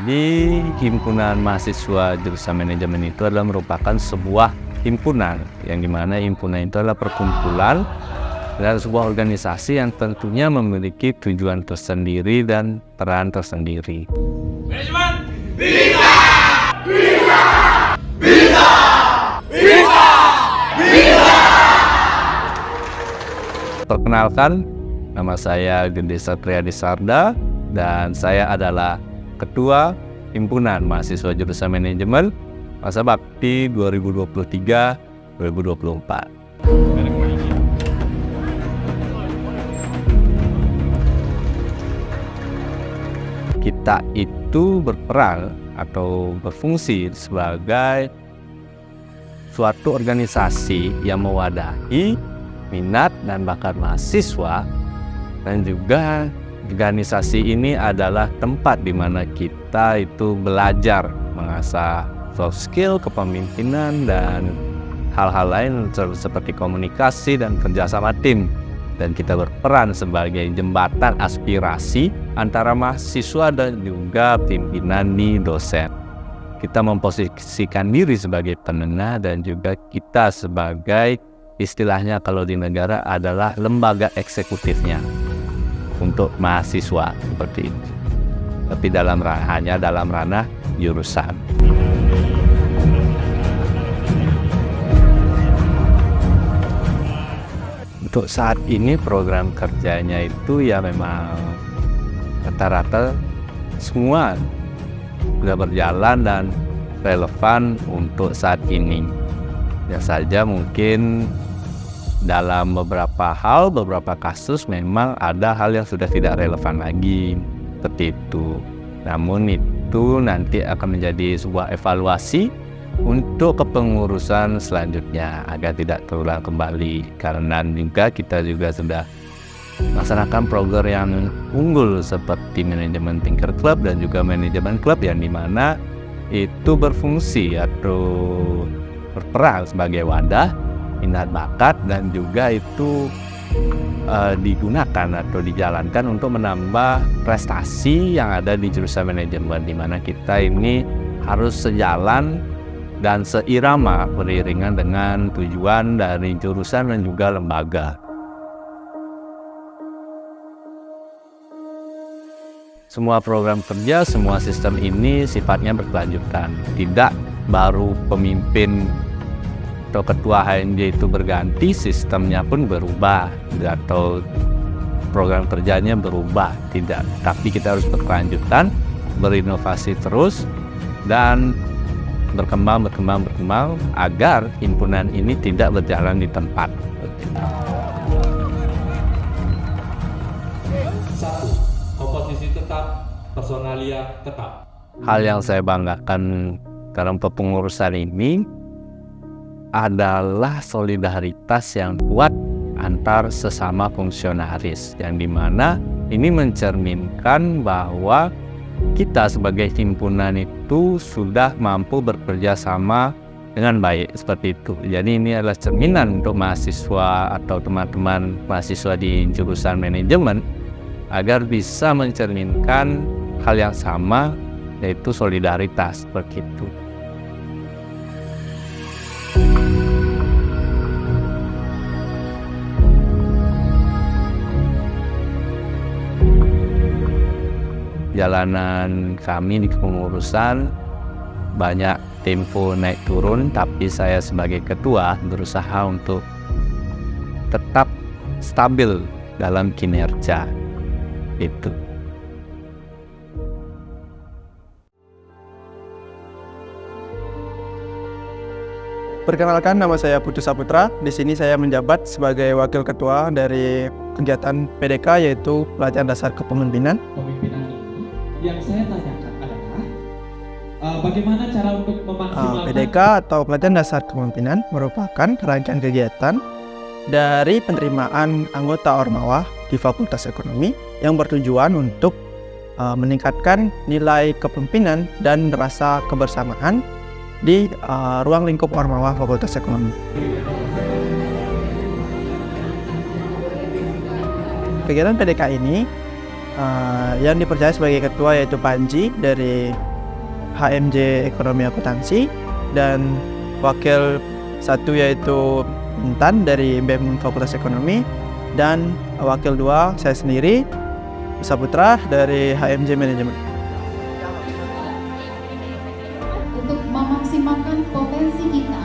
Jadi himpunan mahasiswa jurusan manajemen itu adalah merupakan sebuah himpunan yang dimana himpunan itu adalah perkumpulan dan sebuah organisasi yang tentunya memiliki tujuan tersendiri dan peran tersendiri. Manajemen bisa! Bisa! Bisa! Bisa! Bisa! Perkenalkan, nama saya Gede Satria Disarda dan saya adalah Ketua Himpunan Mahasiswa Jurusan Manajemen masa bakti 2023-2024. Kita itu berperan atau berfungsi sebagai suatu organisasi yang mewadahi minat dan bakat mahasiswa, dan juga organisasi ini adalah tempat di mana kita itu belajar mengasah soft skill, kepemimpinan, dan hal-hal lain seperti komunikasi dan kerjasama tim. Dan kita berperan sebagai jembatan aspirasi antara mahasiswa dan juga pimpinan di dosen. Kita memposisikan diri sebagai penengah dan juga kita sebagai istilahnya kalau di negara adalah lembaga eksekutifnya untuk mahasiswa seperti itu. Tapi hanya dalam ranah jurusan. Untuk saat ini program kerjanya itu ya memang rata-rata semua sudah berjalan dan relevan untuk saat ini. Ya saja mungkin dalam beberapa kasus memang ada hal yang sudah tidak relevan lagi seperti itu. Namun itu nanti akan menjadi sebuah evaluasi untuk kepengurusan selanjutnya agar tidak terulang kembali, karena kita juga sudah melaksanakan program yang unggul seperti manajemen Tinker Club dan juga manajemen klub yang dimana itu berfungsi atau berperan sebagai wadah minat bakat dan juga itu digunakan atau dijalankan untuk menambah prestasi yang ada di jurusan manajemen, di mana kita ini harus sejalan dan seirama beriringan dengan tujuan dari jurusan dan juga lembaga. Semua program kerja, semua sistem ini sifatnya berkelanjutan, tidak baru pemimpin atau ketua HMJ itu berganti, sistemnya pun berubah atau program kerjanya berubah, tidak. Tapi kita harus berkelanjutan, berinovasi terus dan berkembang agar himpunan ini tidak berjalan di tempat. 1. Komposisi tetap, personalia tetap. Hal yang saya banggakan dalam kepengurusan ini adalah solidaritas yang kuat antar sesama fungsionaris, yang dimana ini mencerminkan bahwa kita sebagai himpunan itu sudah mampu bekerja sama dengan baik seperti itu. Jadi ini adalah cerminan untuk mahasiswa atau teman-teman mahasiswa di jurusan manajemen agar bisa mencerminkan hal yang sama, yaitu solidaritas seperti itu. Jalanan kami di kepengurusan banyak tempo naik turun, tapi saya sebagai ketua berusaha untuk tetap stabil dalam kinerja itu. Perkenalkan, nama saya Putu Saputra. Di sini saya menjabat sebagai wakil ketua dari kegiatan PDK, yaitu Pelatihan Dasar Kepemimpinan. Pemimpinan ini yang saya tanyakan adalah bagaimana cara untuk memaksimalkan PDK atau Pelatihan Dasar Kepemimpinan merupakan rangkaian kegiatan dari penerimaan anggota Ormawa di Fakultas Ekonomi yang bertujuan untuk meningkatkan nilai kepemimpinan dan rasa kebersamaan di ruang lingkup Ormawa Fakultas Ekonomi. Kegiatan PDK ini yang dipercaya sebagai ketua yaitu Panji dari HMJ Ekonomi Akuntansi, dan wakil 1 yaitu Intan dari BEM Fakultas Ekonomi, dan wakil 2 saya sendiri, Saputra dari HMJ Manajemen. Untuk memaksimalkan potensi kita,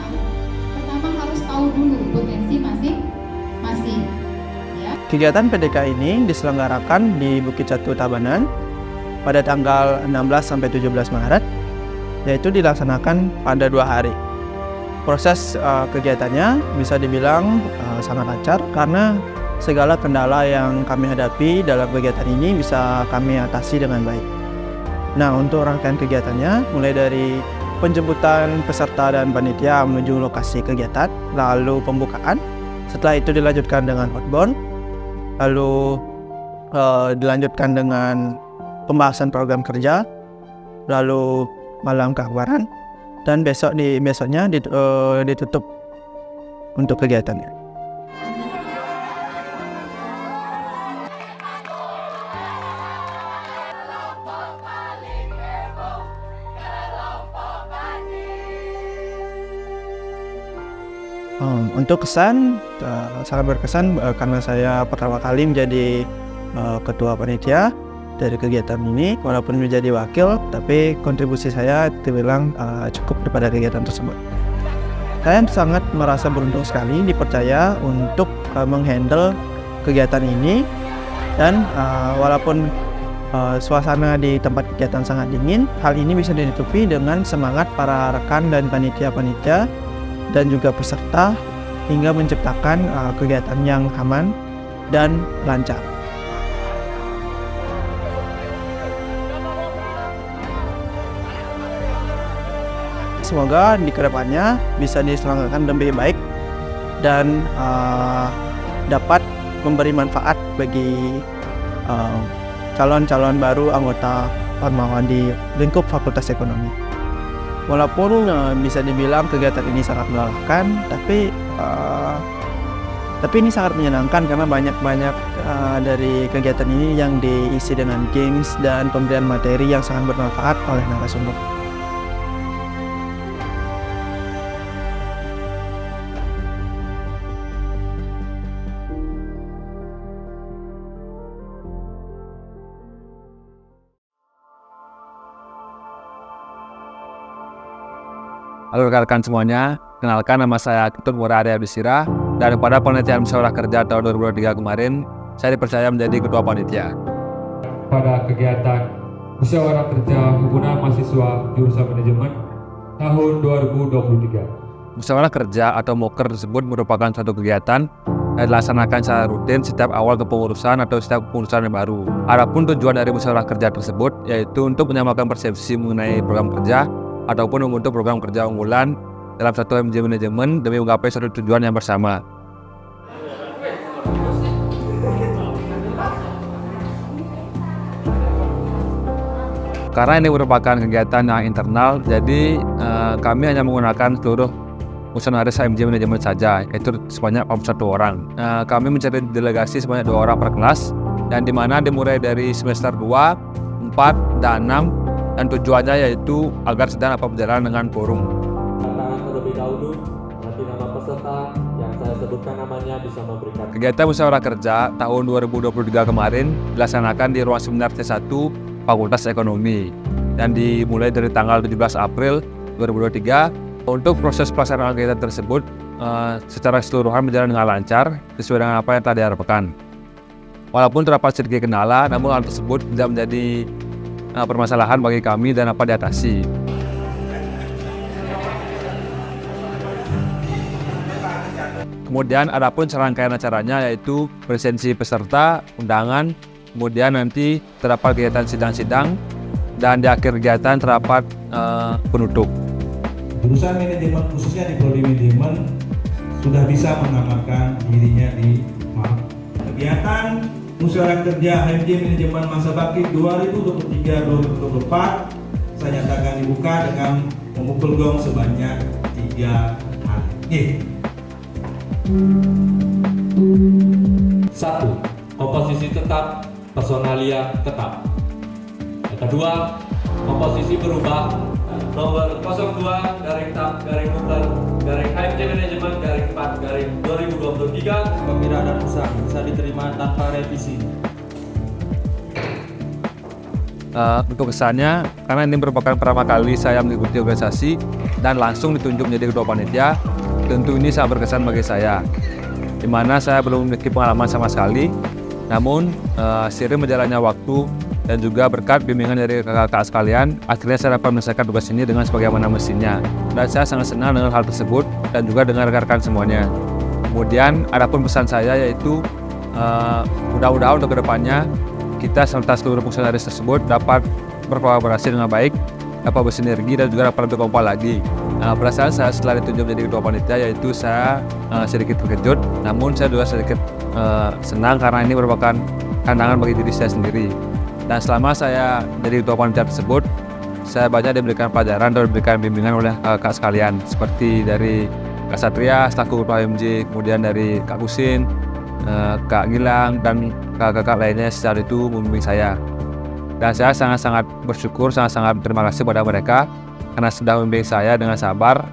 pertama harus tahu dulu potensi masing-masing. Ya. Kegiatan PDK ini diselenggarakan di Bukit Catu Tabanan pada tanggal 16 sampai 17 Maret, yaitu dilaksanakan pada 2 hari. Proses kegiatannya bisa dibilang sangat lancar karena segala kendala yang kami hadapi dalam kegiatan ini bisa kami atasi dengan baik. Nah, untuk rangkaian kegiatannya mulai dari penjemputan peserta dan panitia menuju lokasi kegiatan, lalu pembukaan, setelah itu dilanjutkan dengan outbound, lalu dilanjutkan dengan pembahasan program kerja, lalu malam keakbaran, dan besoknya ditutup untuk kegiatannya. Untuk kesan, sangat berkesan karena saya pertama kali menjadi ketua panitia dari kegiatan ini. Walaupun menjadi wakil, tapi kontribusi saya terbilang cukup daripada kegiatan tersebut. Saya sangat merasa beruntung sekali dipercaya untuk menghandle kegiatan ini, dan walaupun suasana di tempat kegiatan sangat dingin, hal ini bisa ditutupi dengan semangat para rekan dan panitia-panitia dan juga peserta hingga menciptakan kegiatan yang aman dan lancar. Semoga di kedepannya bisa diselenggarakan lebih baik dan dapat memberi manfaat bagi calon-calon baru anggota Ormawa di lingkup Fakultas Ekonomi. Walaupun bisa dibilang kegiatan ini sangat melelahkan, tapi ini sangat menyenangkan karena banyak dari kegiatan ini yang diisi dengan games dan pemberian materi yang sangat bermanfaat oleh narasumber. Halo rekan-rekan semuanya, kenalkan nama saya Ketut Murah Arya Abdisirah, dan pada penelitian musyawarah kerja tahun 2023 kemarin, saya dipercaya menjadi ketua panitia. Pada kegiatan musyawarah kerja himpunan mahasiswa jurusan manajemen tahun 2023. Musyawarah kerja atau MOKER tersebut merupakan suatu kegiatan yang dilaksanakan secara rutin setiap awal kepengurusan atau setiap kepengurusan yang baru. Adapun tujuan dari musyawarah kerja tersebut yaitu untuk menyamakan persepsi mengenai program kerja ataupun membentuk program kerja unggulan dalam satu HMJ manajemen demi menggapai suatu tujuan yang bersama. Karena ini merupakan kegiatan yang internal, jadi kami hanya menggunakan seluruh fungsionaris HMJ manajemen saja, yaitu sebanyak 41 orang. Kami mencari delegasi sebanyak 2 orang per kelas, dan di mana dimulai dari semester 2, 4, dan 6, dan tujuannya yaitu agar sedang dapat berjalan dengan forum. Tantangan terlebih dahulu, nanti nama peserta yang saya sebutkan namanya bisa memberikan. Kegiatan musyawarah kerja tahun 2023 kemarin dilaksanakan di ruang seminar C1 Fakultas Ekonomi dan dimulai dari tanggal 17 April 2023. Untuk proses pelaksanaan kegiatan tersebut secara keseluruhan berjalan dengan lancar sesuai dengan apa yang telah diharapkan. Walaupun terdapat sedikit kendala, namun hal tersebut tidak menjadi permasalahan bagi kami dan dapat diatasi. Kemudian adapun serangkaian acaranya yaitu presensi peserta, undangan, kemudian nanti terdapat kegiatan sidang-sidang, dan di akhir kegiatan terdapat penutup. Jurusan manajemen khususnya di prodi manajemen sudah bisa mengamankan dirinya di MAP. Kegiatan musyawarah kerja HMJ manajemen masa bakti 2023-2024 saya nyatakan dibuka dengan memukul gong sebanyak 3 kali. 1. Komposisi tetap, personalia tetap. Yang kedua, komposisi berubah, nomor 02/HMJ-Manajemen-4/2023. Apabila dan sah bisa diterima tanpa revisi. Untuk kesannya, karena ini merupakan pertama kali saya mengikuti organisasi dan langsung ditunjuk menjadi ketua panitia, tentu ini sangat berkesan bagi saya, di mana saya belum memiliki pengalaman sama sekali. Namun, seiring berjalannya waktu dan juga berkat bimbingan dari kakak-kakak sekalian, akhirnya saya dapat menyelesaikan tugas ini dengan sebagaimana mestinya. Dan saya sangat senang dengan hal tersebut dan juga dengan rekan-rekan semuanya. Kemudian, adapun pesan saya yaitu mudah-mudahan untuk kedepannya kita serta seluruh fungsionaris tersebut dapat berkolaborasi dengan baik, dapat bersinergi dan juga dapat lebih kompak lagi. Perasaan saya setelah ditunjuk menjadi ketua panitia yaitu saya sedikit terkejut, namun saya juga sedikit senang karena ini merupakan tantangan bagi diri saya sendiri. Dan selama saya jadi ketua panitia tersebut, saya banyak diberikan pelajaran dan diberikan bimbingan oleh kakak sekalian, seperti dari Kak Satria, selaku ketua HMJ, kemudian dari Kak Kusin, Kak Gilang, dan kakak-kakak lainnya secara itu membimbing saya. Dan saya sangat-sangat bersyukur, sangat-sangat berterima kasih kepada mereka karena sudah membimbing saya dengan sabar.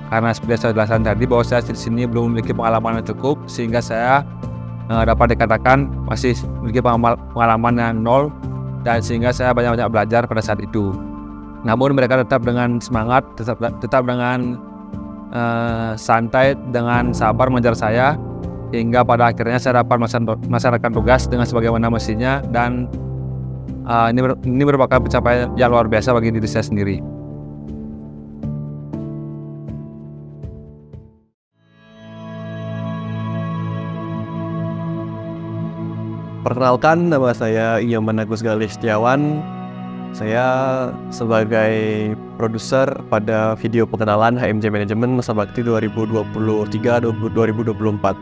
Karena seperti saya jelaskan tadi bahwa saya di sini belum memiliki pengalaman yang cukup, sehingga saya dapat dikatakan masih memiliki pengalaman yang nol, dan sehingga saya banyak-banyak belajar pada saat itu. Namun mereka tetap dengan semangat, tetap dengan santai, dengan sabar mengajar saya, hingga pada akhirnya saya dapat melaksanakan tugas dengan sebagaimana mestinya, dan ini merupakan pencapaian yang luar biasa bagi diri saya sendiri. Perkenalkan, nama saya Iyoman Agus Galih Setiawan. Saya sebagai produser pada video pengenalan HMJ Manajemen Masa Bakti 2023-2024.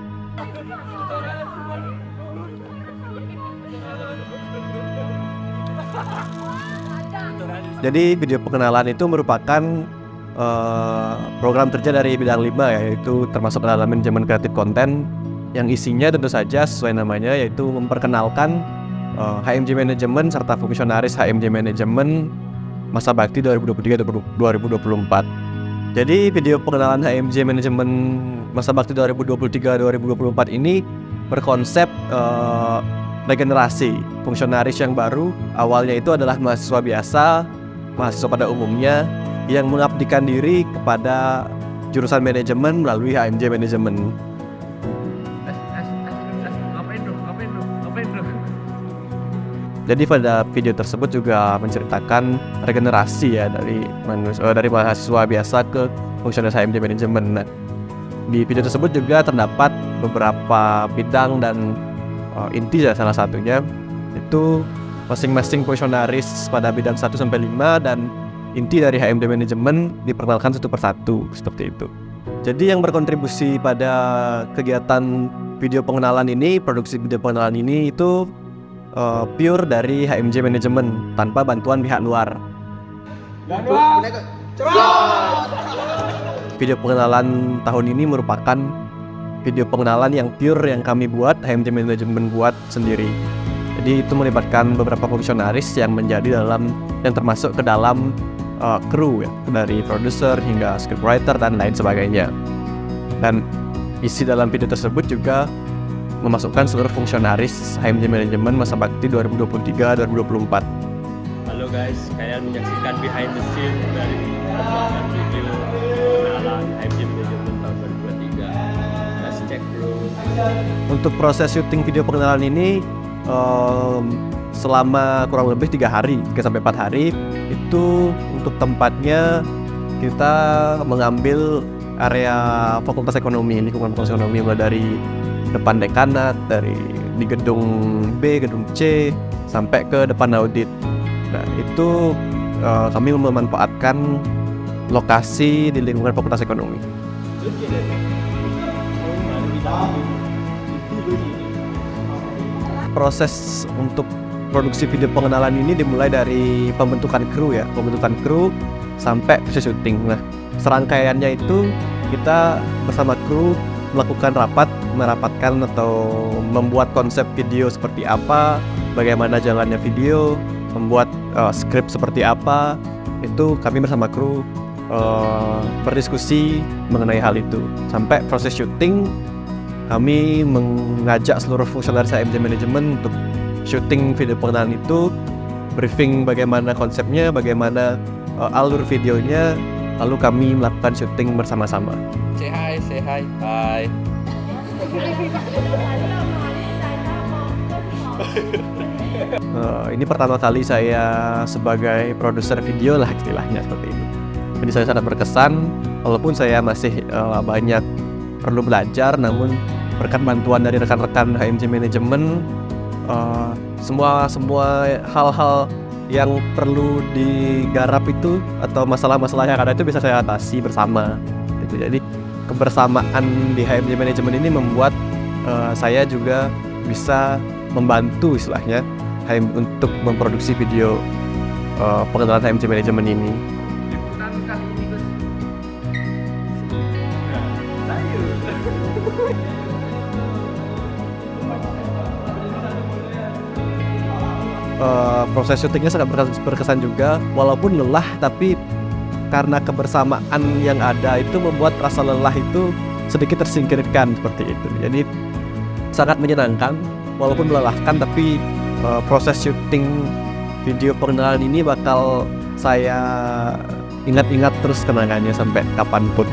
Jadi video pengenalan itu merupakan program kerja dari bidang 5, yaitu termasuk dalam manajemen kreatif konten, yang isinya tentu saja sesuai namanya, yaitu memperkenalkan HMJ Manajemen serta fungsionaris HMJ Manajemen Masa Bakti 2023-2024. Jadi video pengenalan HMJ Manajemen Masa Bakti 2023-2024 ini berkonsep regenerasi fungsionaris yang baru. Awalnya itu adalah mahasiswa biasa, mahasiswa pada umumnya yang mengabdikan diri kepada jurusan manajemen melalui HMJ Manajemen. Jadi pada video tersebut juga menceritakan regenerasi ya dari mahasiswa biasa ke fungsionaris HMJ Manajemen. Nah, di video tersebut juga terdapat beberapa bidang dan inti ya, salah satunya itu masing-masing fungsionaris pada bidang 1-5 dan inti dari HMJ Manajemen diperkenalkan satu persatu seperti itu. Jadi yang berkontribusi pada kegiatan video pengenalan ini, produksi video pengenalan ini itu pure dari HMJ Manajemen tanpa bantuan pihak luar. Video pengenalan tahun ini merupakan video pengenalan yang pure yang kami buat, HMJ Manajemen buat sendiri. Jadi itu melibatkan beberapa fungsionaris yang termasuk ke dalam kru ya, dari produser hingga scriptwriter dan lain sebagainya. Dan isi dalam video tersebut juga memasukkan seluruh fungsionaris HMJ Manajemen Masa Bakti 2023-2024. Halo guys, kalian menyaksikan behind the scene dari pembuatan video pengenalan HMJ Manajemen tahun 2023. Let's check bro. Untuk proses syuting video pengenalan ini selama kurang lebih 3 hari, 3-4 hari. Itu untuk tempatnya kita mengambil area Fakultas Ekonomi, lingkungan Fakultas Ekonomi, mulai dari depan dekanat, dari di gedung B, gedung C, sampai ke depan audit. Nah, itu kami memanfaatkan lokasi di lingkungan Fakultas Ekonomi. Proses untuk produksi video pengenalan ini dimulai dari pembentukan kru sampai proses syuting. Nah, serangkaiannya itu kita bersama kru melakukan merapatkan atau membuat konsep video seperti apa, bagaimana jalannya video, membuat skrip seperti apa, itu kami bersama kru berdiskusi mengenai hal itu. Sampai proses syuting kami mengajak seluruh fungsionaris HMJ Management untuk syuting video pengenalan itu, briefing bagaimana konsepnya, bagaimana alur videonya, lalu kami melakukan syuting bersama-sama. Say hi, bye. Ini pertama kali saya sebagai produser video lah istilahnya seperti itu. Jadi saya sangat berkesan, walaupun saya masih banyak perlu belajar, namun berkat bantuan dari rekan-rekan HMJ Management, semua hal-hal yang perlu digarap itu atau masalah-masalah yang ada itu bisa saya atasi bersama. Gitu. Jadi kebersamaan di HMJ Management ini membuat saya juga bisa membantu istilahnya untuk memproduksi video pengenalan HMJ Management ini. Proses syutingnya sangat berkesan juga, walaupun lelah, tapi karena kebersamaan yang ada itu membuat rasa lelah itu sedikit tersingkirkan seperti itu. Jadi sangat menyenangkan, walaupun melelahkan, tapi proses syuting video pengenalan ini bakal saya ingat-ingat terus kenangannya sampai kapanpun.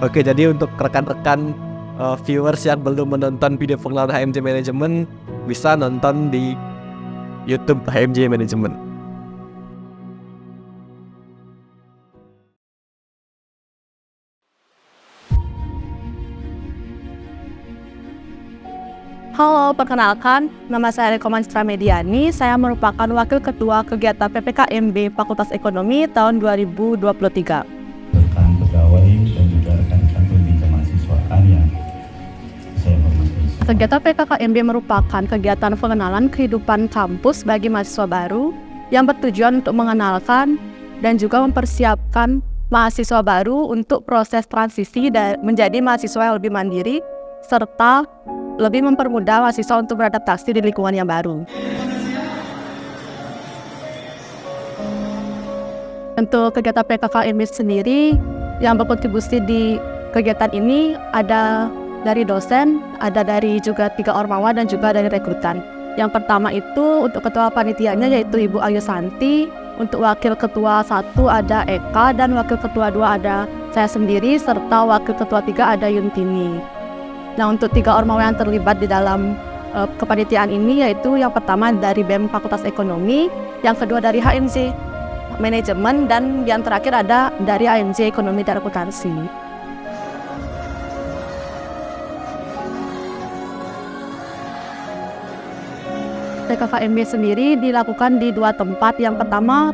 Oke, jadi untuk rekan-rekan viewers yang belum menonton video pengenalan HMJ Management, bisa nonton di YouTube HMJ Management. Halo, perkenalkan, nama saya Reko Manstra Mediani. Saya merupakan Wakil Ketua Kegiatan PPKMB Fakultas Ekonomi tahun 2023. Rekan pegawai dan juga rekan-rekan pendidik kemahasiswaan yang saya hormati. Kegiatan PKKMB merupakan kegiatan pengenalan kehidupan kampus bagi mahasiswa baru yang bertujuan untuk mengenalkan dan juga mempersiapkan mahasiswa baru untuk proses transisi menjadi mahasiswa yang lebih mandiri serta lebih mempermudah mahasiswa untuk beradaptasi di lingkungan yang baru. Untuk kegiatan PKKMB sendiri yang berkontribusi di kegiatan ini ada dari dosen, ada dari juga 3 ormawa dan juga dari rekrutan. Yang pertama itu untuk ketua panitianya yaitu Ibu Ayu Santi, untuk wakil ketua 1 ada Eka dan wakil ketua 2 ada saya sendiri serta wakil ketua 3 ada Yuntini. Nah, untuk 3 ormawa yang terlibat di dalam kepanitiaan ini yaitu yang pertama dari BEM Fakultas Ekonomi, yang kedua dari HMJ Manajemen, dan yang terakhir ada dari HMJ Ekonomi dan Akuntansi. PKKMB sendiri dilakukan di 2 tempat. Yang pertama,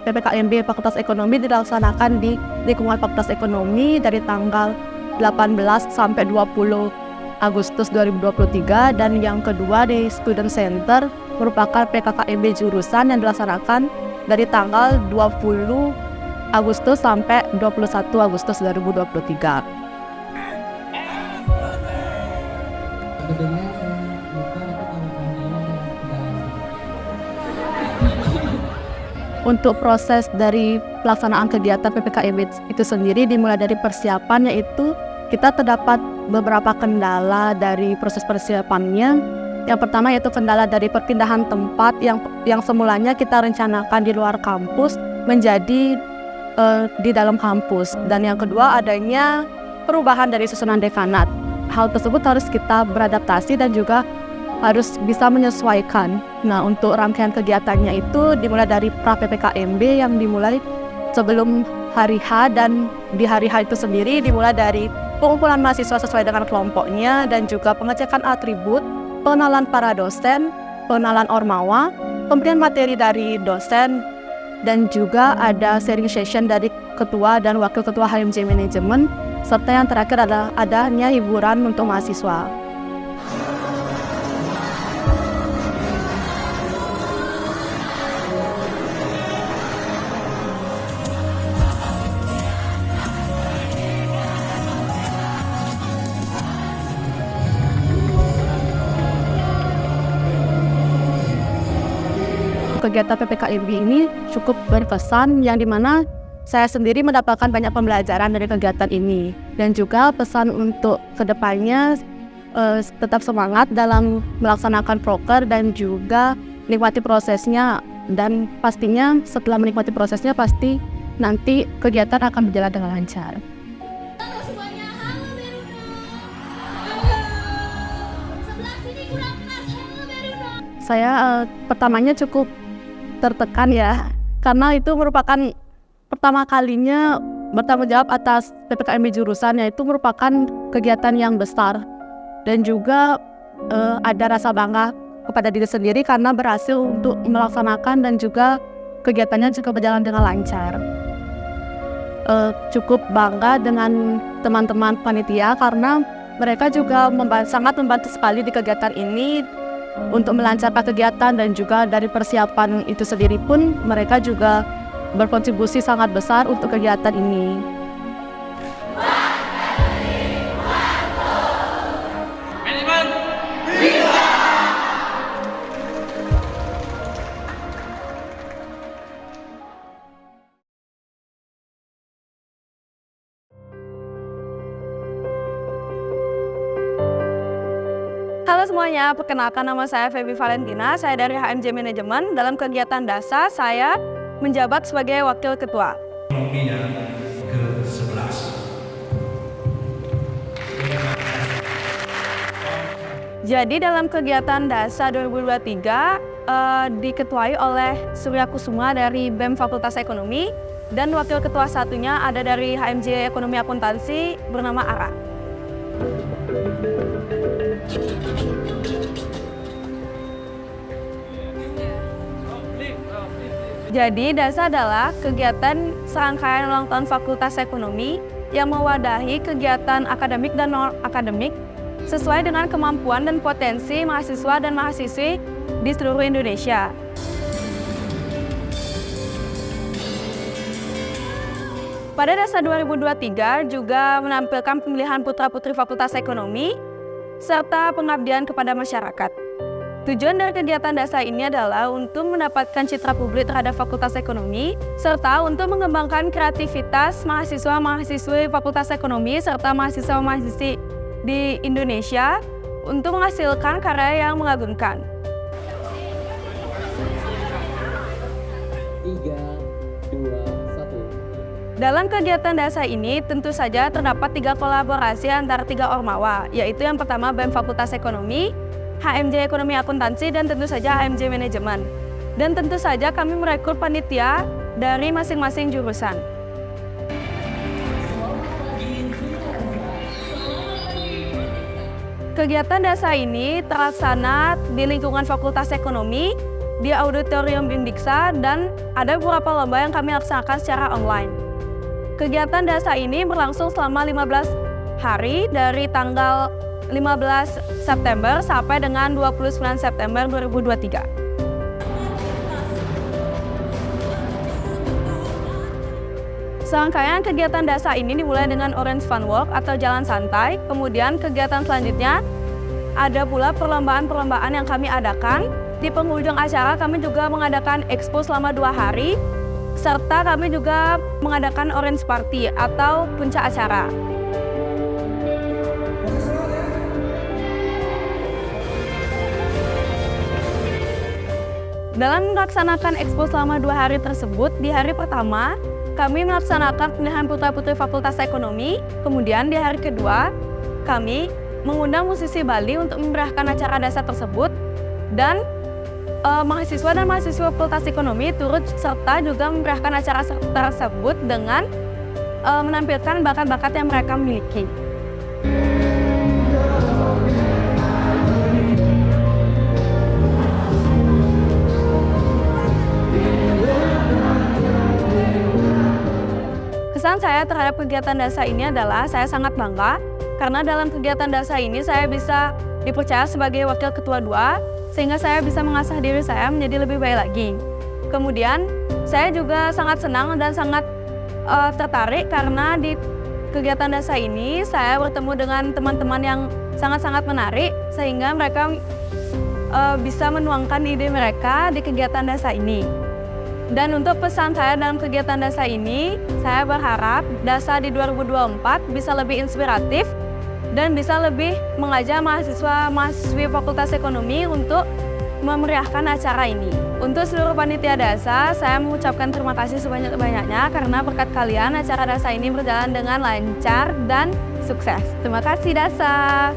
PPKMB Fakultas Ekonomi dilaksanakan di lingkungan Fakultas Ekonomi dari tanggal 18 sampai 20 Agustus 2023, dan yang kedua di Student Center merupakan PKKMB jurusan yang dilaksanakan dari tanggal 20 Agustus sampai 21 Agustus 2023. Untuk proses dari pelaksanaan kegiatan PPKMB itu sendiri dimulai dari persiapan, yaitu kita terdapat beberapa kendala dari proses persiapannya. Yang pertama yaitu kendala dari perpindahan tempat yang semulanya kita rencanakan di luar kampus menjadi di dalam kampus. Dan yang kedua adanya perubahan dari susunan dekanat. Hal tersebut harus kita beradaptasi dan juga harus bisa menyesuaikan. Nah, untuk rangkaian kegiatannya itu dimulai dari pra-PPKMB yang dimulai sebelum hari H, dan di hari H itu sendiri dimulai dari pengumpulan mahasiswa sesuai dengan kelompoknya dan juga pengecekan atribut, pengenalan para dosen, pengenalan ormawa, pemberian materi dari dosen, dan juga ada sharing session dari ketua dan wakil ketua HMJ Manajemen, serta yang terakhir adalah adanya hiburan untuk mahasiswa. kegiatan PPKIB ini cukup berkesan, yang dimana saya sendiri mendapatkan banyak pembelajaran dari kegiatan ini. Dan juga pesan untuk kedepannya, tetap semangat dalam melaksanakan proker dan juga nikmati prosesnya. Dan pastinya setelah menikmati prosesnya pasti nanti kegiatan akan berjalan dengan lancar. Halo semuanya, halo Beruno. Halo. Sebelah sini kurang keras, halo Beruno. Saya pertamanya cukup tertekan ya, karena itu merupakan pertama kalinya bertanggung jawab atas PPKIB jurusan, yaitu merupakan kegiatan yang besar. Dan juga ada rasa bangga kepada diri sendiri karena berhasil untuk melaksanakan dan juga kegiatannya juga berjalan dengan lancar. Cukup bangga dengan teman-teman panitia karena mereka juga sangat membantu sekali di kegiatan ini untuk melancarkan kegiatan, dan juga dari persiapan itu sendiri pun mereka juga berkontribusi sangat besar untuk kegiatan ini. Manajemen bisa. Halo semuanya, perkenalkan nama saya Feby Valentina, saya dari HMJ Manajemen. Dalam kegiatan DASA, saya menjabat sebagai Wakil Ketua. Ekonomi yang ke-11. Jadi dalam kegiatan DASA 2023 diketuai oleh Surya Kusuma dari BEM Fakultas Ekonomi, dan Wakil Ketua satunya ada dari HMJ Ekonomi Akuntansi bernama Ara. Jadi DASA adalah kegiatan serangkaian ulang tahun Fakultas Ekonomi yang mewadahi kegiatan akademik dan non-akademik sesuai dengan kemampuan dan potensi mahasiswa dan mahasiswi di seluruh Indonesia. Pada DASA 2023 juga menampilkan pemilihan putra-putri Fakultas Ekonomi serta pengabdian kepada masyarakat. Tujuan dari kegiatan DASA ini adalah untuk mendapatkan citra publik terhadap Fakultas Ekonomi, serta untuk mengembangkan kreativitas mahasiswa-mahasiswi Fakultas Ekonomi serta mahasiswa-mahasiswi di Indonesia untuk menghasilkan karya yang mengagumkan. 3, 2, 1. Dalam kegiatan DASA ini tentu saja terdapat 3 kolaborasi antara 3 ormawa, yaitu yang pertama BEM Fakultas Ekonomi, HMJ Ekonomi Akuntansi, dan tentu saja HMJ Manajemen. Dan tentu saja kami merekrut panitia dari masing-masing jurusan. Kegiatan DASA ini terlaksana di lingkungan Fakultas Ekonomi, di Auditorium Bindiksa, dan ada beberapa lomba yang kami laksanakan secara online. Kegiatan DASA ini berlangsung selama 15 hari dari tanggal 15 September sampai dengan 29 September 2023. Serangkaian kegiatan DASA ini dimulai dengan Orange Fun Walk atau jalan santai. Kemudian kegiatan selanjutnya ada pula perlombaan-perlombaan yang kami adakan. Di penghujung acara kami juga mengadakan expo selama 2 hari, serta kami juga mengadakan Orange Party atau puncak acara. Dalam melaksanakan expo selama 2 hari tersebut, di hari pertama kami melaksanakan pemilihan putra-putri Fakultas Ekonomi. Kemudian di hari kedua kami mengundang musisi Bali untuk memeriahkan acara DASA tersebut, dan mahasiswa dan mahasiswa Fakultas Ekonomi turut serta juga memeriahkan acara tersebut dengan menampilkan bakat-bakat yang mereka miliki. Kesan saya terhadap kegiatan DASA ini adalah saya sangat bangga karena dalam kegiatan DASA ini saya bisa dipercaya sebagai Wakil Ketua 2, sehingga saya bisa mengasah diri saya menjadi lebih baik lagi. Kemudian saya juga sangat senang dan sangat tertarik karena di kegiatan DASA ini saya bertemu dengan teman-teman yang sangat-sangat menarik, sehingga mereka bisa menuangkan ide mereka di kegiatan DASA ini. Dan untuk pesan saya dalam kegiatan DASA ini, saya berharap DASA di 2024 bisa lebih inspiratif dan bisa lebih mengajak mahasiswa-mahasiswi Fakultas Ekonomi untuk memeriahkan acara ini. Untuk seluruh panitia DASA, saya mengucapkan terima kasih sebanyak-banyaknya karena berkat kalian acara DASA ini berjalan dengan lancar dan sukses. Terima kasih DASA.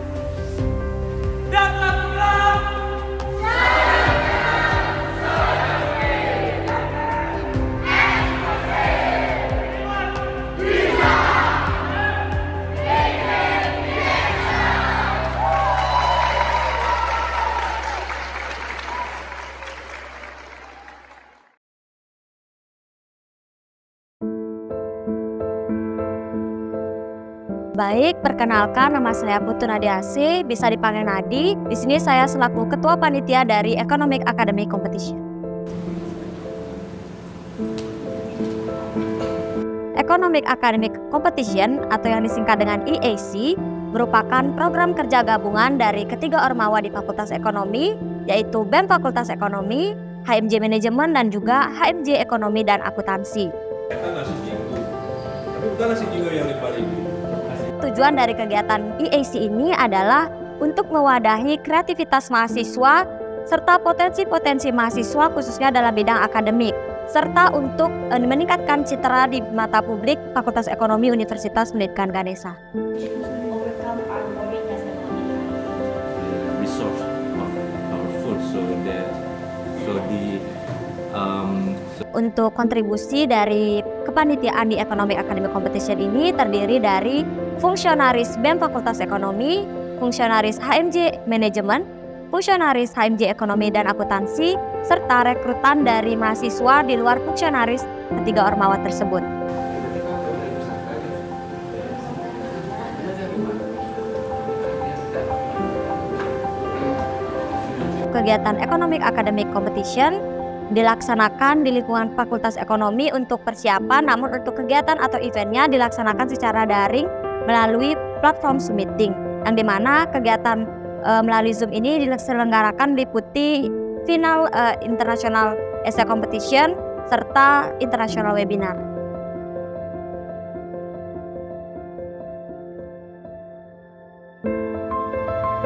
Baik, perkenalkan nama saya Putu Nadiasi, bisa dipanggil Nadi. Di sini saya selaku Ketua Panitia dari Economic Academy Competition. Economic Academic Competition atau yang disingkat dengan EAC merupakan program kerja gabungan dari ketiga ormawa di Fakultas Ekonomi, yaitu BEM Fakultas Ekonomi, HMJ Manajemen, dan juga HMJ Ekonomi dan Akuntansi. Tujuan dari kegiatan EAC ini adalah untuk mewadahi kreativitas mahasiswa serta potensi-potensi mahasiswa khususnya dalam bidang akademik, serta untuk meningkatkan citra di mata publik Fakultas Ekonomi Universitas Pendidikan Ganesha. Untuk kontribusi dari kepanitiaan di Economic Academic Competition ini terdiri dari fungsionaris BEM Fakultas Ekonomi, fungsionaris HMJ Manajemen, fungsionaris HMJ Ekonomi dan Akuntansi, serta rekrutan dari mahasiswa di luar fungsionaris ketiga ormawa tersebut. Kegiatan Economic Academic Competition dilaksanakan di lingkungan Fakultas Ekonomi untuk persiapan, namun untuk kegiatan atau eventnya dilaksanakan secara daring melalui platform Zoom Meeting, yang dimana kegiatan melalui Zoom ini diselenggarakan meliputi final International Essay Competition serta International Webinar.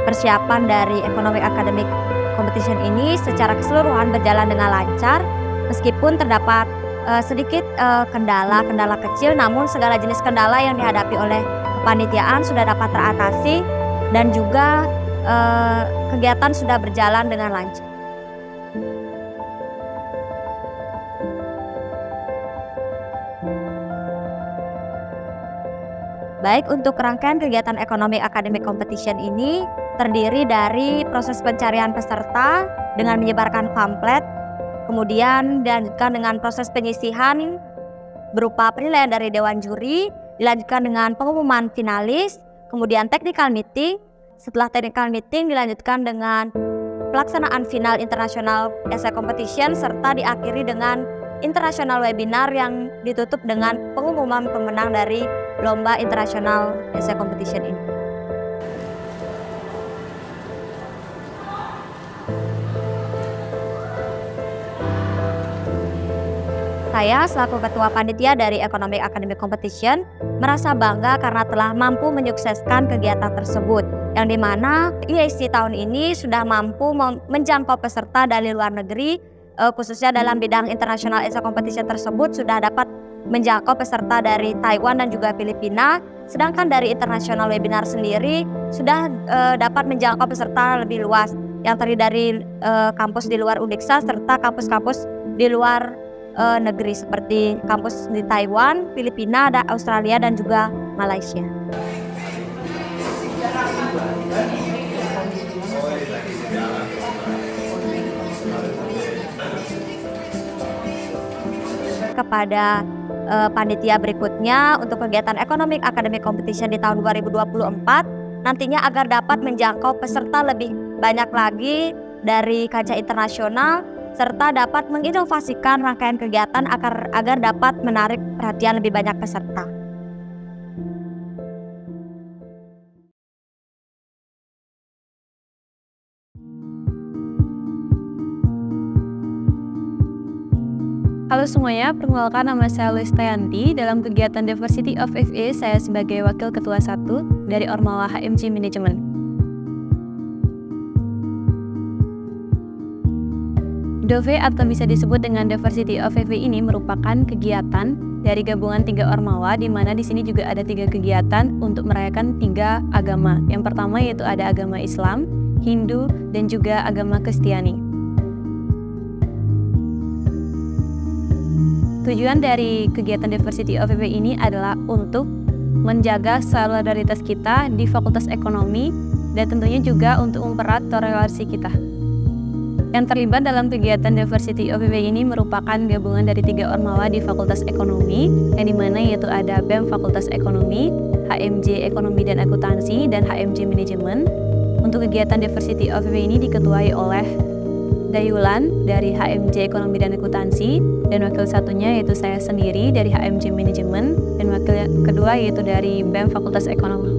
Persiapan dari Economic Academic Competition ini secara keseluruhan berjalan dengan lancar, meskipun terdapat sedikit kendala kecil, namun segala jenis kendala yang dihadapi oleh kepanitiaan sudah dapat teratasi dan juga kegiatan sudah berjalan dengan lancar. Baik, untuk rangkaian kegiatan Economic Academic Competition ini terdiri dari proses pencarian peserta dengan menyebarkan pamflet, kemudian dilanjutkan dengan proses penyisihan berupa penilaian dari Dewan Juri, dilanjutkan dengan pengumuman finalis, kemudian technical meeting. Setelah technical meeting dilanjutkan dengan pelaksanaan final International Essay Competition serta diakhiri dengan International Webinar yang ditutup dengan pengumuman pemenang dari Lomba International Essay Competition ini. Saya selaku Ketua Panitia dari Economic Academic Competition merasa bangga karena telah mampu menyukseskan kegiatan tersebut, yang dimana EAC tahun ini sudah mampu menjangkau peserta dari luar negeri, khususnya dalam bidang International Essay Competition tersebut sudah dapat menjangkau peserta dari Taiwan dan juga Filipina, sedangkan dari International Webinar sendiri sudah dapat menjangkau peserta lebih luas, yang terdiri dari kampus di luar Uniksa serta kampus-kampus di luar negeri seperti kampus di Taiwan, Filipina, Australia, dan juga Malaysia. Kepada panitia berikutnya untuk kegiatan Economic Academic Competition di tahun 2024 nantinya agar dapat menjangkau peserta lebih banyak lagi dari kancah internasional serta dapat menginovasikan rangkaian kegiatan agar dapat menarik perhatian lebih banyak peserta. Halo semuanya, perkenalkan nama saya Lestayanti. Dalam kegiatan Diversity of FA, saya sebagai Wakil Ketua 1 dari Ormawa HMJ Management. DOVE atau bisa disebut dengan Diversity of FA ini merupakan kegiatan dari gabungan 3 Ormawa, di mana di sini juga ada 3 kegiatan untuk merayakan 3 agama. Yang pertama yaitu ada agama Islam, Hindu, dan juga agama Kristiani. Tujuan dari kegiatan Diversity of FA ini adalah untuk menjaga solidaritas kita di Fakultas Ekonomi dan tentunya juga untuk mempererat toleransi kita. Yang terlibat dalam kegiatan Diversity of FA ini merupakan gabungan dari 3 Ormawa di Fakultas Ekonomi, yang dimana yaitu ada BEM Fakultas Ekonomi, HMJ Ekonomi dan Akuntansi, dan HMJ Manajemen. Untuk kegiatan Diversity of FA ini diketuai oleh Dayulan dari HMJ Ekonomi dan Akuntansi, dan wakil satunya yaitu saya sendiri dari HMJ Manajemen, dan wakil kedua yaitu dari BEM Fakultas Ekonomi.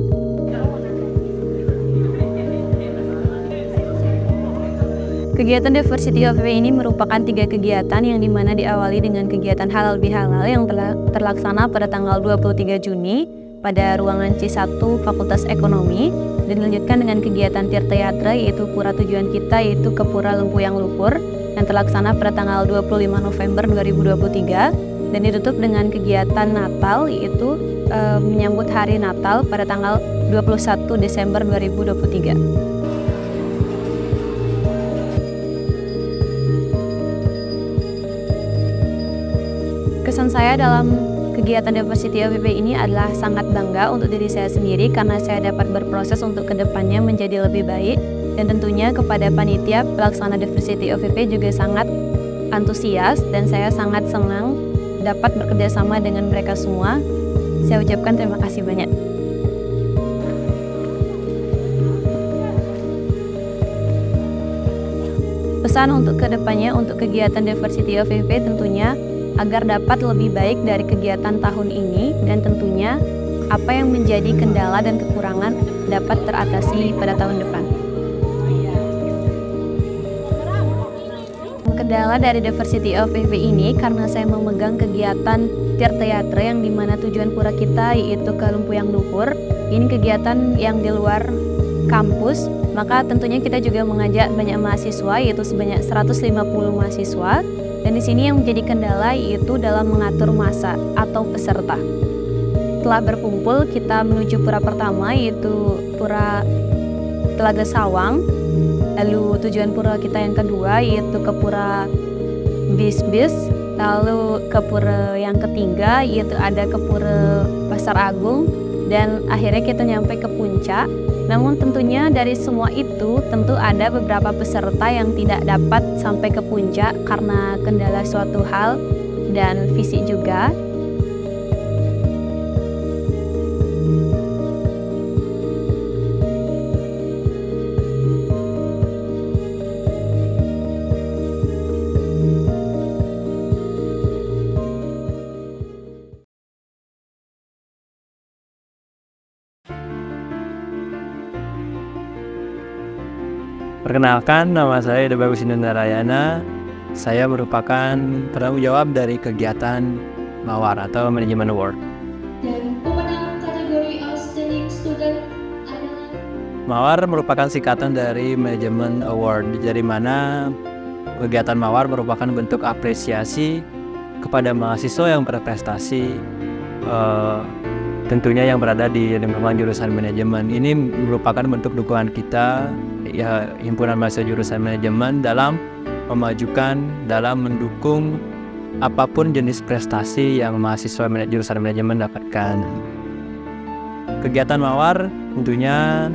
Kegiatan Diversity of FA ini merupakan 3 kegiatan yang dimana diawali dengan kegiatan halal bihalal yang telah terlaksana pada tanggal 23 Juni pada ruangan C1 Fakultas Ekonomi, dan dilanjutkan dengan kegiatan Tirta Yatra yaitu pura tujuan kita yaitu ke Pura Lempuyang Luhur yang terlaksana pada tanggal 25 November 2023, dan ditutup dengan kegiatan Natal yaitu menyambut hari Natal pada tanggal 21 Desember 2023. Kesan saya dalam kegiatan Diversity of FA ini adalah sangat bangga untuk diri saya sendiri karena saya dapat berproses untuk kedepannya menjadi lebih baik, dan tentunya kepada panitia pelaksana Diversity of FA juga sangat antusias, dan saya sangat senang dapat bekerja sama dengan mereka semua. Saya ucapkan terima kasih banyak. Pesan untuk kedepannya untuk kegiatan Diversity of FA tentunya agar dapat lebih baik dari kegiatan tahun ini, dan tentunya apa yang menjadi kendala dan kekurangan dapat teratasi pada tahun depan. Kendala dari Diversity of FA ini karena saya memegang kegiatan Tirta Yatra yang dimana tujuan pura kita yaitu ke Lempuyang Luhur. Ini kegiatan yang di luar kampus, maka tentunya kita juga mengajak banyak mahasiswa yaitu sebanyak 150 mahasiswa. Dan di sini yang menjadi kendala yaitu dalam mengatur masa atau peserta. Setelah berkumpul, kita menuju pura pertama yaitu Pura Telaga Sawang. Lalu tujuan pura kita yang kedua yaitu ke Pura Bis-Bis. Lalu ke pura yang ketiga yaitu ada ke Pura Pasar Agung. Dan akhirnya kita nyampe ke puncak. Namun tentunya dari semua itu tentu ada beberapa peserta yang tidak dapat sampai ke puncak karena kendala suatu hal dan fisik juga. Perkenalkan, nama saya Debagus Narayana. Saya merupakan penanggung jawab dari kegiatan Mawar atau Management Award. Dan pemenang kategori Outstanding Student adalah Mawar merupakan singkatan dari Management Award, dari mana kegiatan Mawar merupakan bentuk apresiasi kepada mahasiswa yang berprestasi, tentunya yang berada di lingkungan jurusan manajemen. Ini merupakan bentuk dukungan kita, ya, himpunan mahasiswa jurusan manajemen dalam memajukan, dalam mendukung apapun jenis prestasi yang mahasiswa jurusan manajemen dapatkan. Kegiatan Mawar tentunya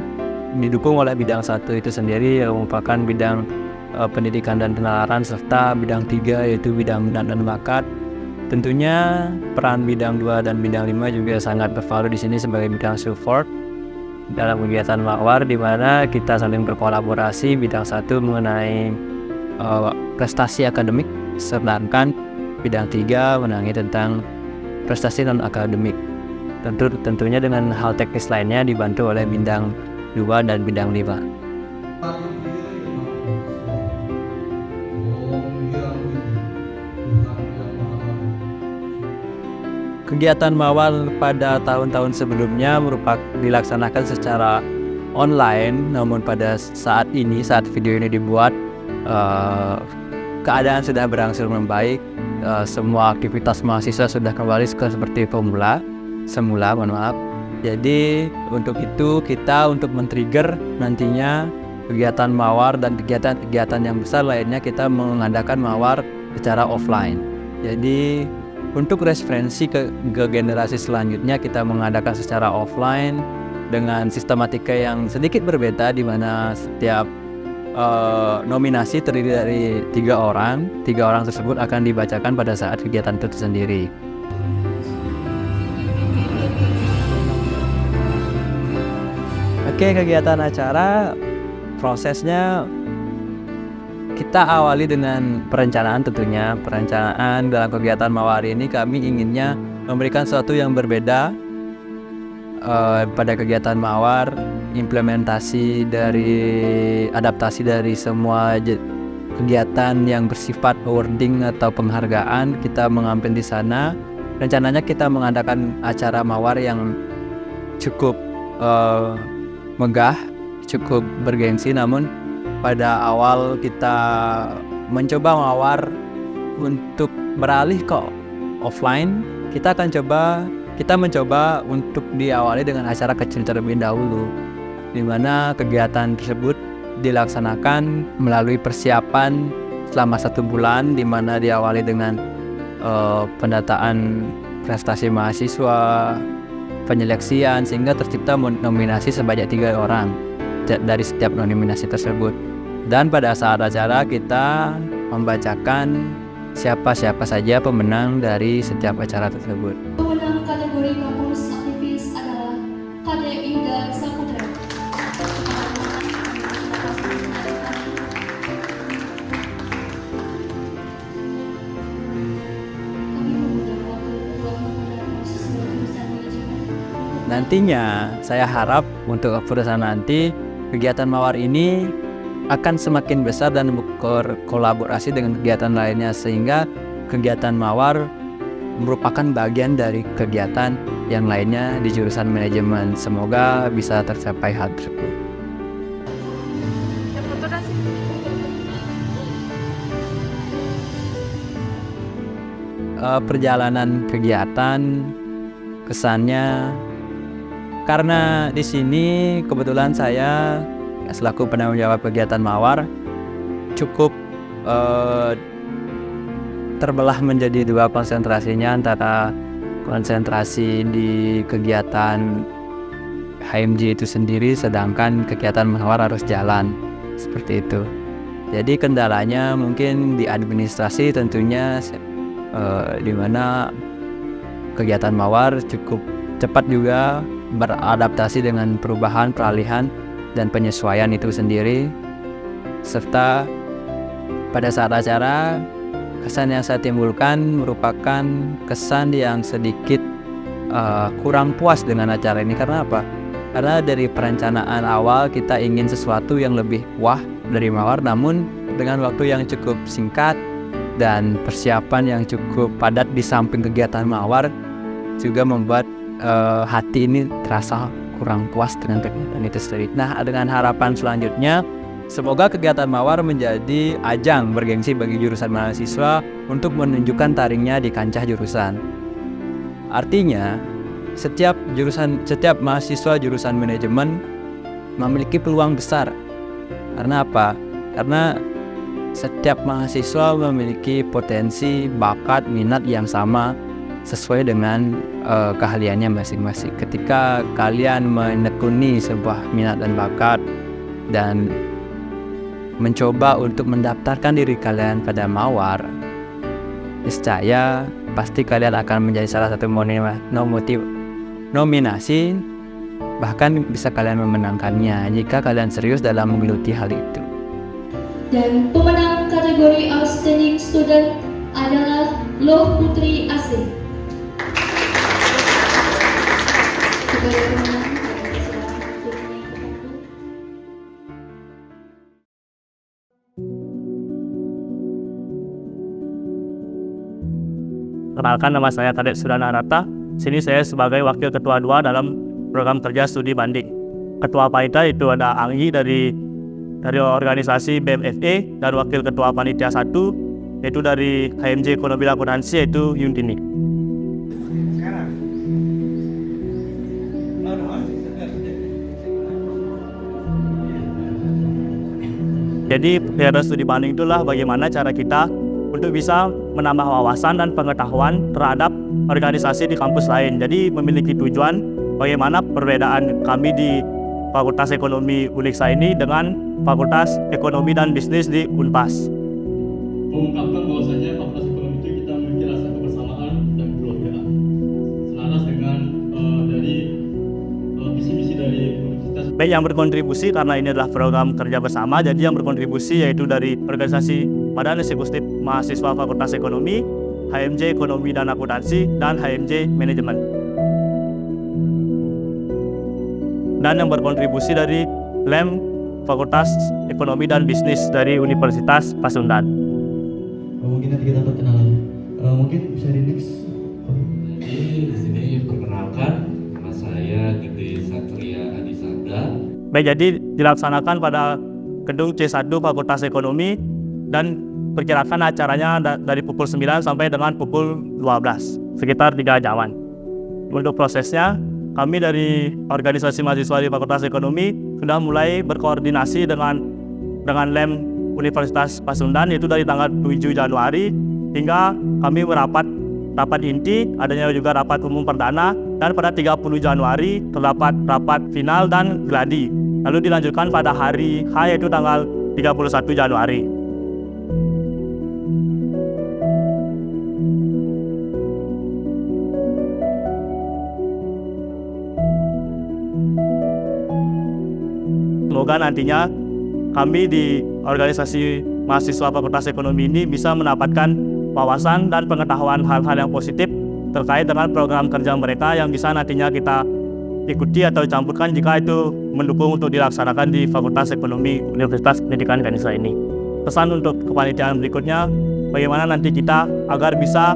didukung oleh bidang 1 itu sendiri yang merupakan bidang pendidikan dan penalaran, serta bidang 3 yaitu bidang minat dan bakat. Tentunya peran bidang 2 dan bidang 5 juga sangat bervalue di sini sebagai bidang support dalam kegiatan Mawar, di mana kita saling berkolaborasi. Bidang 1 mengenai prestasi akademik, sedangkan bidang 3 menangani tentang prestasi non akademik. Tentunya dengan hal teknis lainnya dibantu oleh bidang 2 dan bidang 5. Kegiatan mawar pada tahun-tahun sebelumnya merupakan dilaksanakan secara online, namun pada saat ini, saat video ini dibuat, keadaan sudah berangsur membaik. Semua aktivitas mahasiswa sudah kembali seperti semula, mohon maaf. Jadi untuk itu kita untuk men-trigger nantinya kegiatan mawar dan kegiatan-kegiatan yang besar lainnya, kita mengadakan mawar secara offline. Jadi untuk referensi ke generasi selanjutnya, kita mengadakan secara offline dengan sistematika yang sedikit berbeda, di mana setiap nominasi terdiri dari 3 orang. 3 orang tersebut akan dibacakan pada saat kegiatan itu sendiri. Oke, kegiatan acara prosesnya kita awali dengan perencanaan tentunya. Perencanaan dalam kegiatan mawar ini kami inginnya memberikan sesuatu yang berbeda pada kegiatan mawar, implementasi dari adaptasi dari semua kegiatan yang bersifat awarding atau penghargaan kita mengambil di sana. Rencananya kita mengadakan acara mawar yang cukup megah, cukup bergengsi, namun pada awal kita mencoba mawar untuk beralih ke offline, kita mencoba untuk diawali dengan acara kecil terlebih dahulu, di mana kegiatan tersebut dilaksanakan melalui persiapan selama 1 bulan, di mana diawali dengan pendataan prestasi mahasiswa, penyeleksian, sehingga tercipta nominasi sebanyak 3 orang dari setiap nominasi tersebut. Dan pada saat acara kita membacakan siapa-siapa saja pemenang dari setiap acara tersebut. Pemenang kategori kampus aktivis adalah Kadek Yuda Saputra. Nantinya saya harap untuk keputusan nanti kegiatan mawar ini akan semakin besar dan berkolaborasi dengan kegiatan lainnya, sehingga kegiatan mawar merupakan bagian dari kegiatan yang lainnya di jurusan manajemen. Semoga bisa tercapai hal tersebut. Perjalanan kegiatan, kesannya, karena di sini kebetulan saya selaku penanggung jawab kegiatan mawar cukup terbelah menjadi 2 konsentrasinya, antara konsentrasi di kegiatan HMJ itu sendiri, sedangkan kegiatan mawar harus jalan seperti itu. Jadi kendalanya mungkin di administrasi tentunya, di mana kegiatan mawar cukup cepat juga beradaptasi dengan perubahan, peralihan, dan penyesuaian itu sendiri. Serta pada saat acara, kesan yang saya timbulkan merupakan kesan yang sedikit kurang puas dengan acara ini. Karena apa? Karena dari perencanaan awal kita ingin sesuatu yang lebih wah dari mawar, namun dengan waktu yang cukup singkat dan persiapan yang cukup padat di samping kegiatan mawar juga membuat hati ini terasa kurang puas dengan kegiatan itu sendiri. Nah, dengan harapan selanjutnya, semoga kegiatan mawar menjadi ajang bergengsi bagi jurusan mahasiswa untuk menunjukkan taringnya di kancah jurusan. Artinya, setiap mahasiswa jurusan manajemen memiliki peluang besar. Karena apa? Karena setiap mahasiswa memiliki potensi, bakat, minat yang sama sesuai dengan keahliannya masing-masing. Ketika kalian menekuni sebuah minat dan bakat dan mencoba untuk mendaftarkan diri kalian pada mawar, niscaya pasti kalian akan menjadi salah satu nominasi, bahkan bisa kalian memenangkannya jika kalian serius dalam menggeluti hal itu. Dan pemenang kategori Outstanding Student adalah Loh Putri Asih. Kenalkan, nama saya Kadek Sudana Arata. sini saya sebagai Wakil Ketua 2 dalam program kerja studi banding. Ketua panitia itu ada Anggi dari organisasi BMFE, dan Wakil Ketua Panitia 1 yaitu dari HMJ Ekonomi dan Akuntansi yaitu Yuntini. Jadi kegiatan studi banding itulah bagaimana cara kita untuk bisa menambah wawasan dan pengetahuan terhadap organisasi di kampus lain. Jadi memiliki tujuan bagaimana perbedaan kami di Fakultas Ekonomi UNIKSA ini dengan Fakultas Ekonomi dan Bisnis di UNPAS. Mengungkapkan bahwasanya Fakultas Ekonomi itu kita memiliki rasa kebersamaan dan kekeluargaan selaras dengan dari visi-misi dari universitas. Baik, yang berkontribusi karena ini adalah program kerja bersama, jadi yang berkontribusi yaitu dari organisasi Badan Eksekutif Mahasiswa Fakultas Ekonomi, HMJ Ekonomi dan Akuntansi, dan HMJ Manajemen. Dan yang berkontribusi dari LEM Fakultas Ekonomi dan Bisnis dari Universitas Pasundan. Mungkin nanti kita perkenalan. Mungkin bisa di next. Jadi di sini perkenalkan, nama saya Gede Satria Adisanda. Baik, jadi dilaksanakan pada gedung C1 Fakultas Ekonomi dan perkirakan acaranya dari pukul 9 sampai dengan pukul 12, sekitar 3 jaman. Untuk prosesnya, kami dari organisasi mahasiswa di Fakultas Ekonomi sudah mulai berkoordinasi dengan LEM Universitas Pasundan, yaitu dari tanggal 7 Januari hingga kami rapat inti, adanya juga rapat umum perdana, dan pada 30 Januari terdapat rapat final dan gladi. Lalu dilanjutkan pada hari H yaitu tanggal 31 Januari. Semoga nantinya kami di organisasi mahasiswa Fakultas Ekonomi ini bisa mendapatkan wawasan dan pengetahuan hal-hal yang positif terkait dengan program kerja mereka yang bisa nantinya kita ikuti atau campurkan jika itu mendukung untuk dilaksanakan di Fakultas Ekonomi Universitas Pendidikan Indonesia ini. Pesan untuk kepanitiaan berikutnya, bagaimana nanti kita agar bisa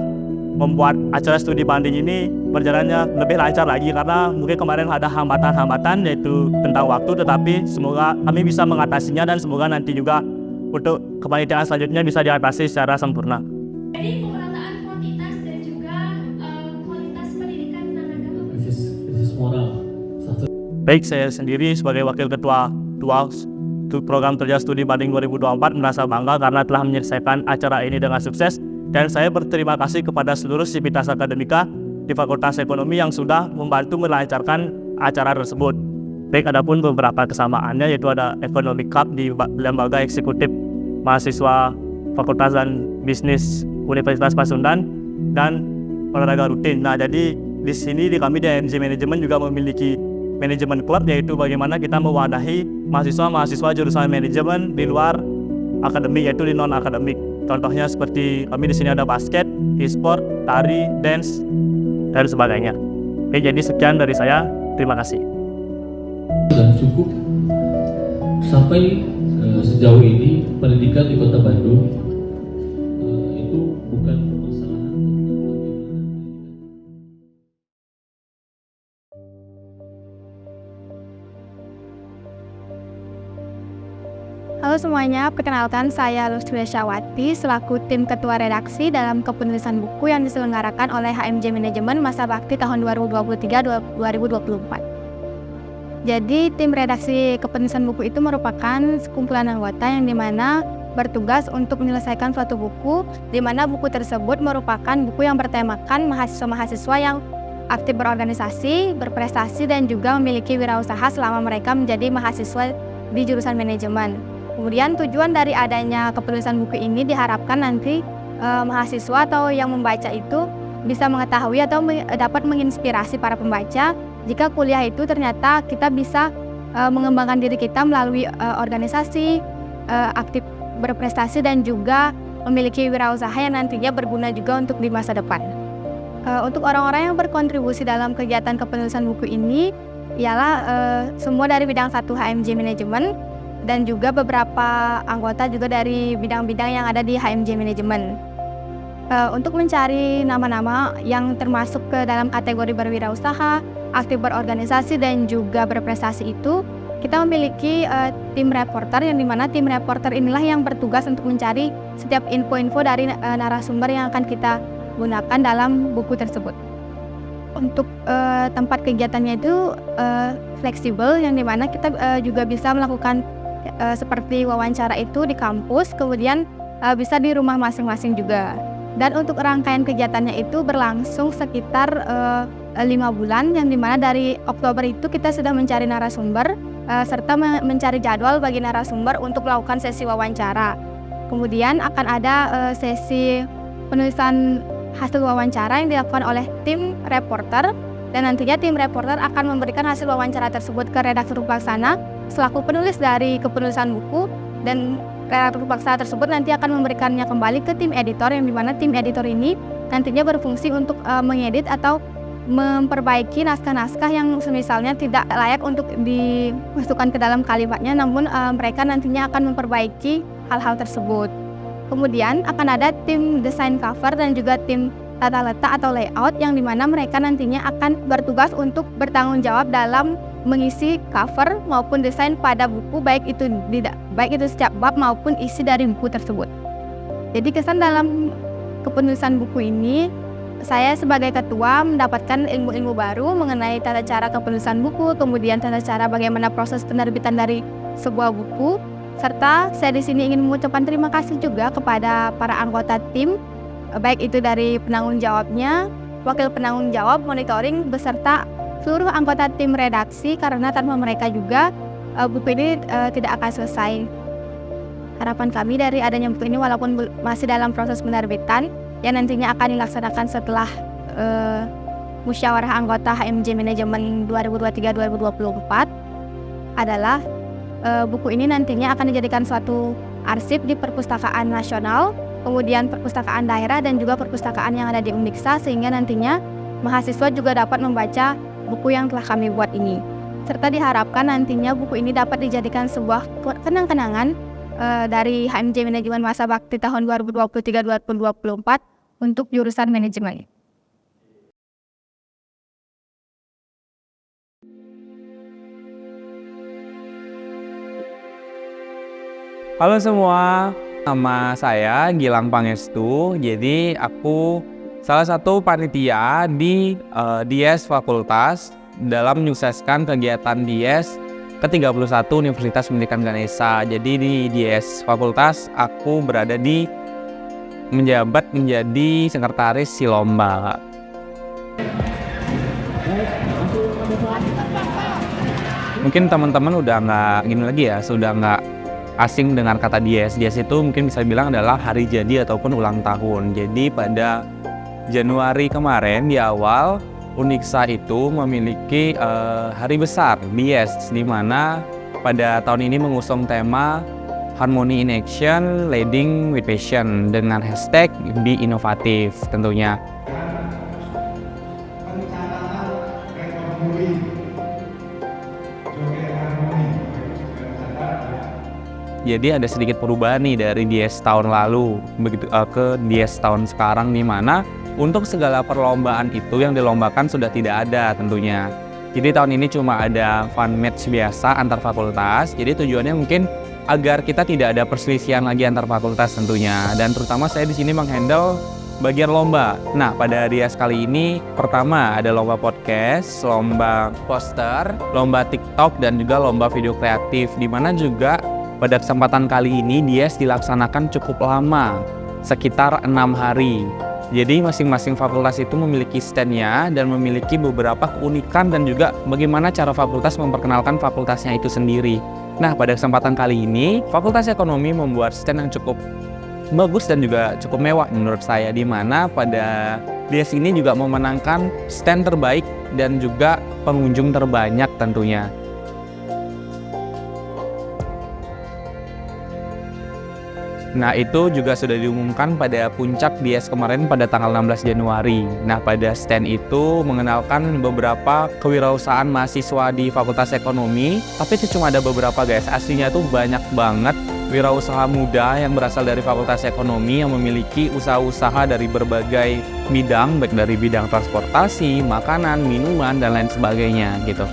membuat acara studi banding ini berjalannya lebih lancar lagi, karena mungkin kemarin ada hambatan-hambatan yaitu tentang waktu, tetapi semoga kami bisa mengatasinya dan semoga nanti juga untuk kepanitiaan selanjutnya bisa diatasi secara sempurna. Jadi pemerataan kuantitas dan juga kualitas pendidikan tenaga Krisis moral. Baik, saya sendiri sebagai Wakil Ketua 2 Program Kerja Studi Banding 2024 merasa bangga karena telah menyelesaikan acara ini dengan sukses, dan saya berterima kasih kepada seluruh sivitas akademika di Fakultas Ekonomi yang sudah membantu melancarkan acara tersebut. Baik, adapun beberapa kesamaannya yaitu ada Economic Cup di Lembaga Eksekutif Mahasiswa Fakultas dan Bisnis Universitas Pasundan dan olahraga rutin. Nah, jadi di sini kami di HMJ Manajemen juga memiliki manajemen klub, yaitu bagaimana kita mewadahi mahasiswa-mahasiswa jurusan manajemen di luar akademik, yaitu di non-akademik. Contohnya seperti kami di sini ada basket, e-sport, tari, dance, dan sebagainya. Oke, jadi sekian dari saya. Terima kasih. Dan cukup sampai sejauh ini pendidikan di Kota Bandung itu bukan permasalahan. Halo semuanya, perkenalkan saya Lustria Syawati selaku tim ketua redaksi dalam kepenulisan buku yang diselenggarakan oleh HMJ Manajemen masa bakti tahun 2023-2024. Jadi tim redaksi kepenulisan buku itu merupakan sekumpulan anggota yang dimana bertugas untuk menyelesaikan suatu buku, di mana buku tersebut merupakan buku yang bertemakan mahasiswa-mahasiswa yang aktif berorganisasi, berprestasi, dan juga memiliki wirausaha selama mereka menjadi mahasiswa di jurusan manajemen. Kemudian tujuan dari adanya kepenulisan buku ini diharapkan nanti mahasiswa atau yang membaca itu bisa mengetahui atau dapat menginspirasi para pembaca jika kuliah itu ternyata kita bisa mengembangkan diri kita melalui organisasi, aktif berprestasi, dan juga memiliki wirausaha yang nantinya berguna juga untuk di masa depan. Untuk orang-orang yang berkontribusi dalam kegiatan kepenulisan buku ini ialah semua dari bidang 1 HMJ Manajemen dan juga beberapa anggota juga dari bidang-bidang yang ada di HMJ Manajemen. untuk mencari nama-nama yang termasuk ke dalam kategori berwirausaha, aktif berorganisasi, dan juga berprestasi itu, kita memiliki tim reporter yang dimana tim reporter inilah yang bertugas untuk mencari setiap info-info dari narasumber yang akan kita gunakan dalam buku tersebut. Untuk tempat kegiatannya itu fleksibel, yang dimana kita juga bisa melakukan seperti wawancara itu di kampus, kemudian bisa di rumah masing-masing juga. Dan untuk rangkaian kegiatannya itu berlangsung sekitar 5 bulan, yang dimana dari Oktober itu kita sudah mencari narasumber serta mencari jadwal bagi narasumber untuk melakukan sesi wawancara. Kemudian akan ada sesi penulisan hasil wawancara yang dilakukan oleh tim reporter, dan nantinya tim reporter akan memberikan hasil wawancara tersebut ke redaktur pelaksana selaku penulis dari kepenulisan buku, dan redaktur pelaksana tersebut nanti akan memberikannya kembali ke tim editor, yang dimana tim editor ini nantinya berfungsi untuk mengedit atau memperbaiki naskah-naskah yang semisalnya tidak layak untuk dimasukkan ke dalam kalimatnya, namun mereka nantinya akan memperbaiki hal-hal tersebut. Kemudian akan ada tim desain cover dan juga tim tata letak atau layout, yang dimana mereka nantinya akan bertugas untuk bertanggung jawab dalam mengisi cover maupun desain pada buku, baik itu setiap bab maupun isi dari buku tersebut. Jadi kesan dalam kepenulisan buku ini, saya sebagai ketua mendapatkan ilmu-ilmu baru mengenai tata cara kepenulisan buku, kemudian tata cara bagaimana proses penerbitan dari sebuah buku, serta saya di sini ingin mengucapkan terima kasih juga kepada para anggota tim, baik itu dari penanggung jawabnya, wakil penanggung jawab, monitoring, beserta seluruh anggota tim redaksi, karena tanpa mereka juga buku ini tidak akan selesai. Harapan kami dari adanya buku ini, walaupun masih dalam proses penerbitan yang nantinya akan dilaksanakan setelah musyawarah anggota HMJ Manajemen 2023-2024, adalah buku ini nantinya akan dijadikan suatu arsip di perpustakaan nasional, kemudian perpustakaan daerah, dan juga perpustakaan yang ada di Undiksa, sehingga nantinya mahasiswa juga dapat membaca buku yang telah kami buat ini. Serta diharapkan nantinya buku ini dapat dijadikan sebuah kenang-kenangan dari HMJ Manajemen Masa Bakti tahun 2023-2024 untuk jurusan manajemen. Halo semua, nama saya Gilang Pangestu. Jadi aku salah satu panitia di Dies Fakultas dalam menyukseskan kegiatan Dies ke-31 Universitas Pendidikan Ganesha. Jadi di Dies Fakultas aku berada di menjabat menjadi sekretaris si lomba. Mungkin teman-teman udah nggak gini lagi ya, sudah nggak asing dengan kata Dies. Dies itu mungkin bisa bilang adalah hari jadi ataupun ulang tahun. Jadi pada Januari kemarin di awal, Undiksa itu memiliki hari besar Dies, di mana pada tahun ini mengusung tema Harmony in Action, Leading with Passion, dengan hashtag Be Inovatif tentunya. Jadi ada sedikit perubahan nih dari Dies tahun lalu begitu ke Dies tahun sekarang, di mana untuk segala perlombaan itu yang dilombakan sudah tidak ada tentunya. Jadi tahun ini cuma ada fun match biasa antar fakultas. Jadi tujuannya mungkin agar kita tidak ada perselisihan lagi antar fakultas tentunya. Dan terutama saya di sini menghandle bagian lomba. Nah, pada Dies kali ini pertama ada lomba podcast, lomba poster, lomba TikTok, dan juga lomba video kreatif, di mana juga pada kesempatan kali ini Dies dilaksanakan cukup lama, sekitar 6 hari. Jadi masing-masing fakultas itu memiliki stand-nya dan memiliki beberapa keunikan dan juga bagaimana cara fakultas memperkenalkan fakultasnya itu sendiri. Nah, pada kesempatan kali ini Fakultas Ekonomi membuat stand yang cukup bagus dan juga cukup mewah menurut saya, di mana pada Dies ini juga memenangkan stand terbaik dan juga pengunjung terbanyak tentunya. Nah, itu juga sudah diumumkan pada puncak Dies kemarin pada tanggal 16 Januari. Nah, pada stand itu mengenalkan beberapa kewirausahaan mahasiswa di Fakultas Ekonomi, tapi itu cuma ada beberapa guys, aslinya tuh banyak banget wirausaha muda yang berasal dari Fakultas Ekonomi yang memiliki usaha-usaha dari berbagai bidang, baik dari bidang transportasi, makanan, minuman, dan lain sebagainya gitu.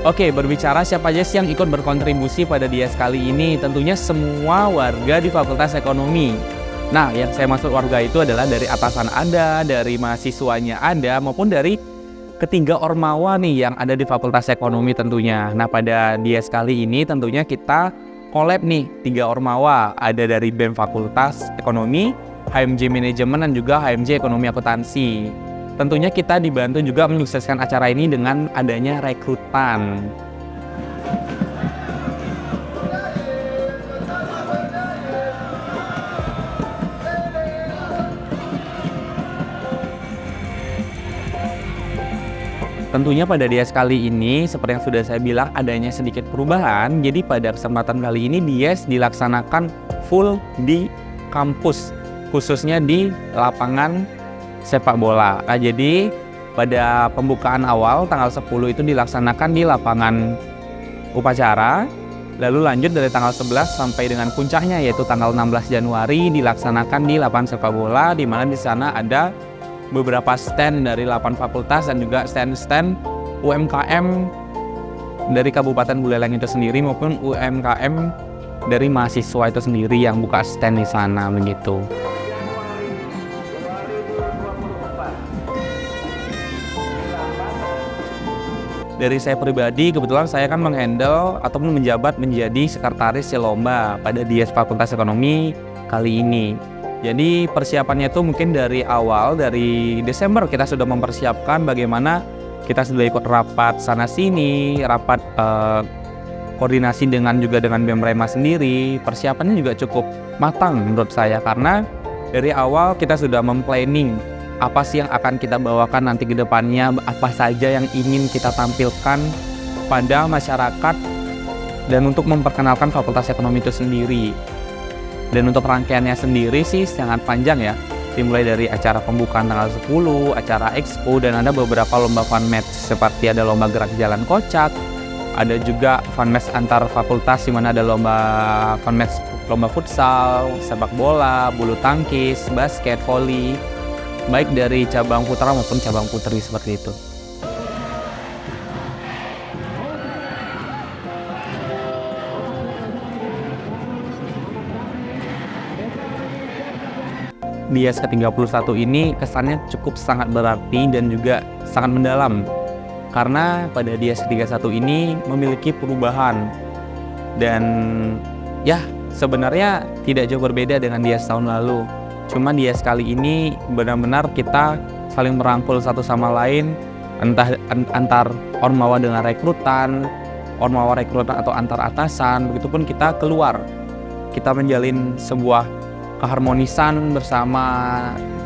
Oke, berbicara siapa aja sih yang ikut berkontribusi pada Dies kali ini? Tentunya semua warga di Fakultas Ekonomi. Nah, yang saya maksud warga itu adalah dari atasan ada, dari mahasiswanya ada, maupun dari ketiga ormawa nih yang ada di Fakultas Ekonomi tentunya. Nah, pada Dies kali ini tentunya kita collab nih 3 ormawa. Ada dari BEM Fakultas Ekonomi, HMJ Manajemen, dan juga HMJ Ekonomi Akuntansi. Tentunya kita dibantu juga menyukseskan acara ini dengan adanya rekrutan. Tentunya pada Dies kali ini, seperti yang sudah saya bilang, adanya sedikit perubahan. Jadi pada kesempatan kali ini Dies dilaksanakan full di kampus, khususnya di lapangan sepak bola. Nah, jadi pada pembukaan awal tanggal 10 itu dilaksanakan di lapangan upacara. Lalu lanjut dari tanggal 11 sampai dengan puncaknya yaitu tanggal 16 Januari dilaksanakan di lapangan sepak bola, di mana di sana ada beberapa stand dari 8 fakultas dan juga stand-stand UMKM dari Kabupaten Buleleng itu sendiri maupun UMKM dari mahasiswa itu sendiri yang buka stand di sana begitu. Dari saya pribadi, kebetulan saya kan menghandle ataupun menjabat menjadi sekretaris lomba pada Dies Fakultas Ekonomi kali ini. Jadi persiapannya itu mungkin dari awal, dari Desember kita sudah mempersiapkan bagaimana kita sudah ikut rapat sana-sini, rapat koordinasi dengan BEM Rema sendiri. Persiapannya juga cukup matang menurut saya karena dari awal kita sudah memplanning apa sih yang akan kita bawakan nanti ke depannya, apa saja yang ingin kita tampilkan pada masyarakat dan untuk memperkenalkan Fakultas Ekonomi itu sendiri. Dan untuk rangkaiannya sendiri sih sangat panjang ya, dimulai dari acara pembukaan tanggal 10, acara expo, dan ada beberapa lomba fun match seperti ada lomba gerak jalan kocak, ada juga fun match antar fakultas di mana ada lomba fun match, lomba futsal, sepak bola, bulu tangkis, basket, voli, baik dari cabang putra maupun cabang putri seperti itu. Dies ke-31 ini kesannya cukup sangat berarti dan juga sangat mendalam. Karena pada Dies ke-31 ini memiliki perubahan. Dan ya sebenarnya tidak jauh berbeda dengan Dies tahun lalu. Cuma Dies kali ini benar-benar kita saling merangkul satu sama lain, entah antar ormawa dengan rekrutan, ormawa rekrutan atau antar atasan, begitupun kita keluar. Kita menjalin sebuah keharmonisan bersama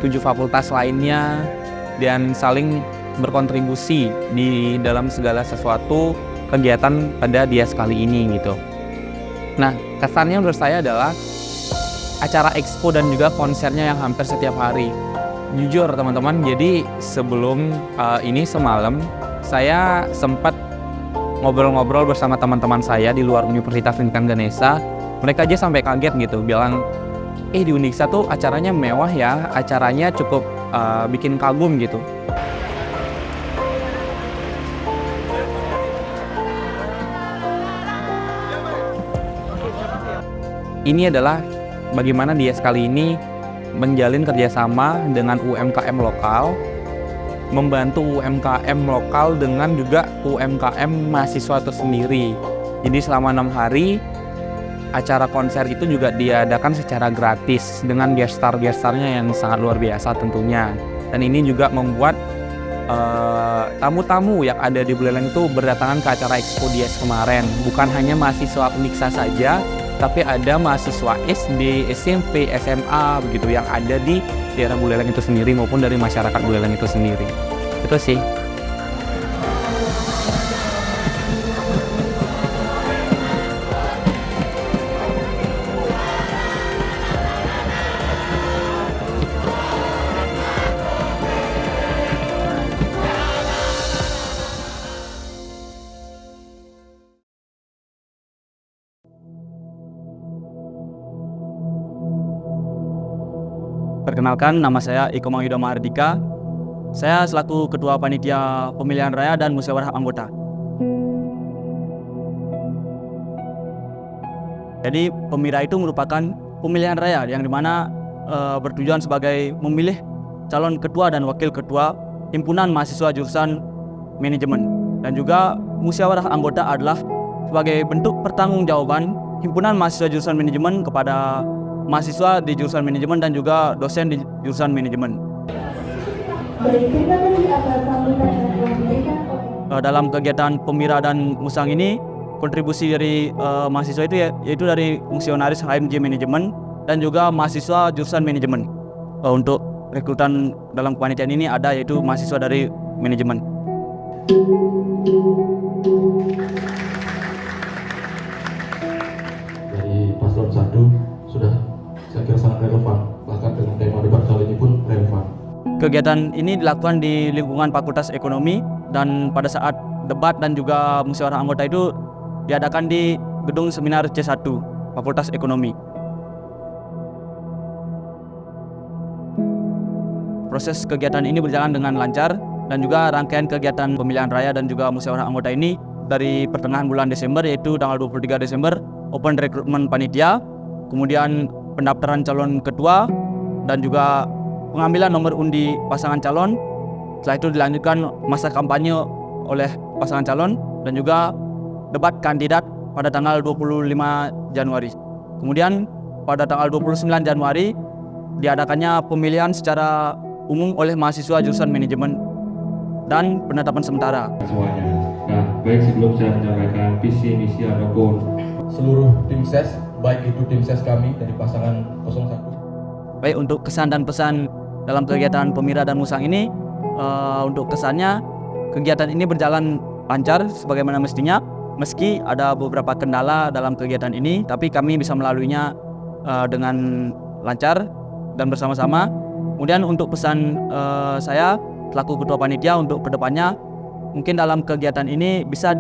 7 fakultas lainnya dan saling berkontribusi di dalam segala sesuatu kegiatan pada Dies kali ini gitu. Nah, kesannya menurut saya adalah acara expo dan juga konsernya yang hampir setiap hari. Jujur teman-teman, jadi sebelum ini semalam saya sempat ngobrol-ngobrol bersama teman-teman saya di luar Universitas Pendidikan Ganesha. Mereka aja sampai kaget gitu, bilang, di Uniksa tuh acaranya mewah ya, acaranya cukup bikin kagum gitu. Ini adalah bagaimana Dies kali ini menjalin kerjasama dengan UMKM lokal, membantu UMKM lokal dengan juga UMKM mahasiswa itu sendiri. Jadi selama 6 hari acara konser itu juga diadakan secara gratis dengan guest star-guest-starnya yang sangat luar biasa tentunya. Dan ini juga membuat tamu-tamu yang ada di Buleleng itu berdatangan ke acara Expo Dies kemarin. Bukan hanya mahasiswa Uniksa saja, tapi ada mahasiswa SD, SMP, SMA begitu yang ada di daerah Buleleng itu sendiri maupun dari masyarakat Buleleng itu sendiri. Itu sih. Perkenalkan, nama saya Iko Mangyuda Mahardika. Saya selaku Ketua Panitia Pemilihan Raya dan Musyawarah Anggota. Jadi pemira itu merupakan pemilihan raya yang dimana bertujuan sebagai memilih calon ketua dan wakil ketua himpunan mahasiswa jurusan manajemen. Dan juga musyawarah anggota adalah sebagai bentuk pertanggungjawaban himpunan mahasiswa jurusan manajemen kepada mahasiswa di jurusan manajemen dan juga dosen di jurusan manajemen. Dalam kegiatan Pemira dan Musang ini, kontribusi dari mahasiswa itu yaitu dari fungsionaris HMJ Manajemen dan juga mahasiswa jurusan manajemen. Untuk rekrutan dalam kepanitiaan ini ada yaitu mahasiswa dari manajemen. Dari paslon 1 sudah saya kira sangat relevan, bahkan dengan tema debat kali ini pun relevan. Kegiatan ini dilakukan di lingkungan Fakultas Ekonomi dan pada saat debat dan juga musyawarah anggota itu diadakan di gedung seminar C1 Fakultas Ekonomi. Proses kegiatan ini berjalan dengan lancar dan juga rangkaian kegiatan pemilihan raya dan juga musyawarah anggota ini dari pertengahan bulan Desember yaitu tanggal 23 Desember open rekrutmen panitia, kemudian pendaftaran calon ketua dan juga pengambilan nomor undi pasangan calon. Setelah itu dilanjutkan masa kampanye oleh pasangan calon dan juga debat kandidat pada tanggal 25 Januari. Kemudian pada tanggal 29 Januari diadakannya pemilihan secara umum oleh mahasiswa jurusan manajemen dan penetapan sementara. Semuanya. Nah, baik sebelum saya menyampaikan visi, misi ataupun Seluruh tim ses, baik itu tim ses kami dari pasangan 01. Baik, untuk kesan dan pesan dalam kegiatan Pemira dan Musang ini, untuk kesannya kegiatan ini berjalan lancar sebagaimana mestinya. Meski ada beberapa kendala dalam kegiatan ini, tapi kami bisa melaluinya dengan lancar dan bersama-sama. Kemudian untuk pesan saya selaku ketua panitia untuk kedepannya, mungkin dalam kegiatan ini bisa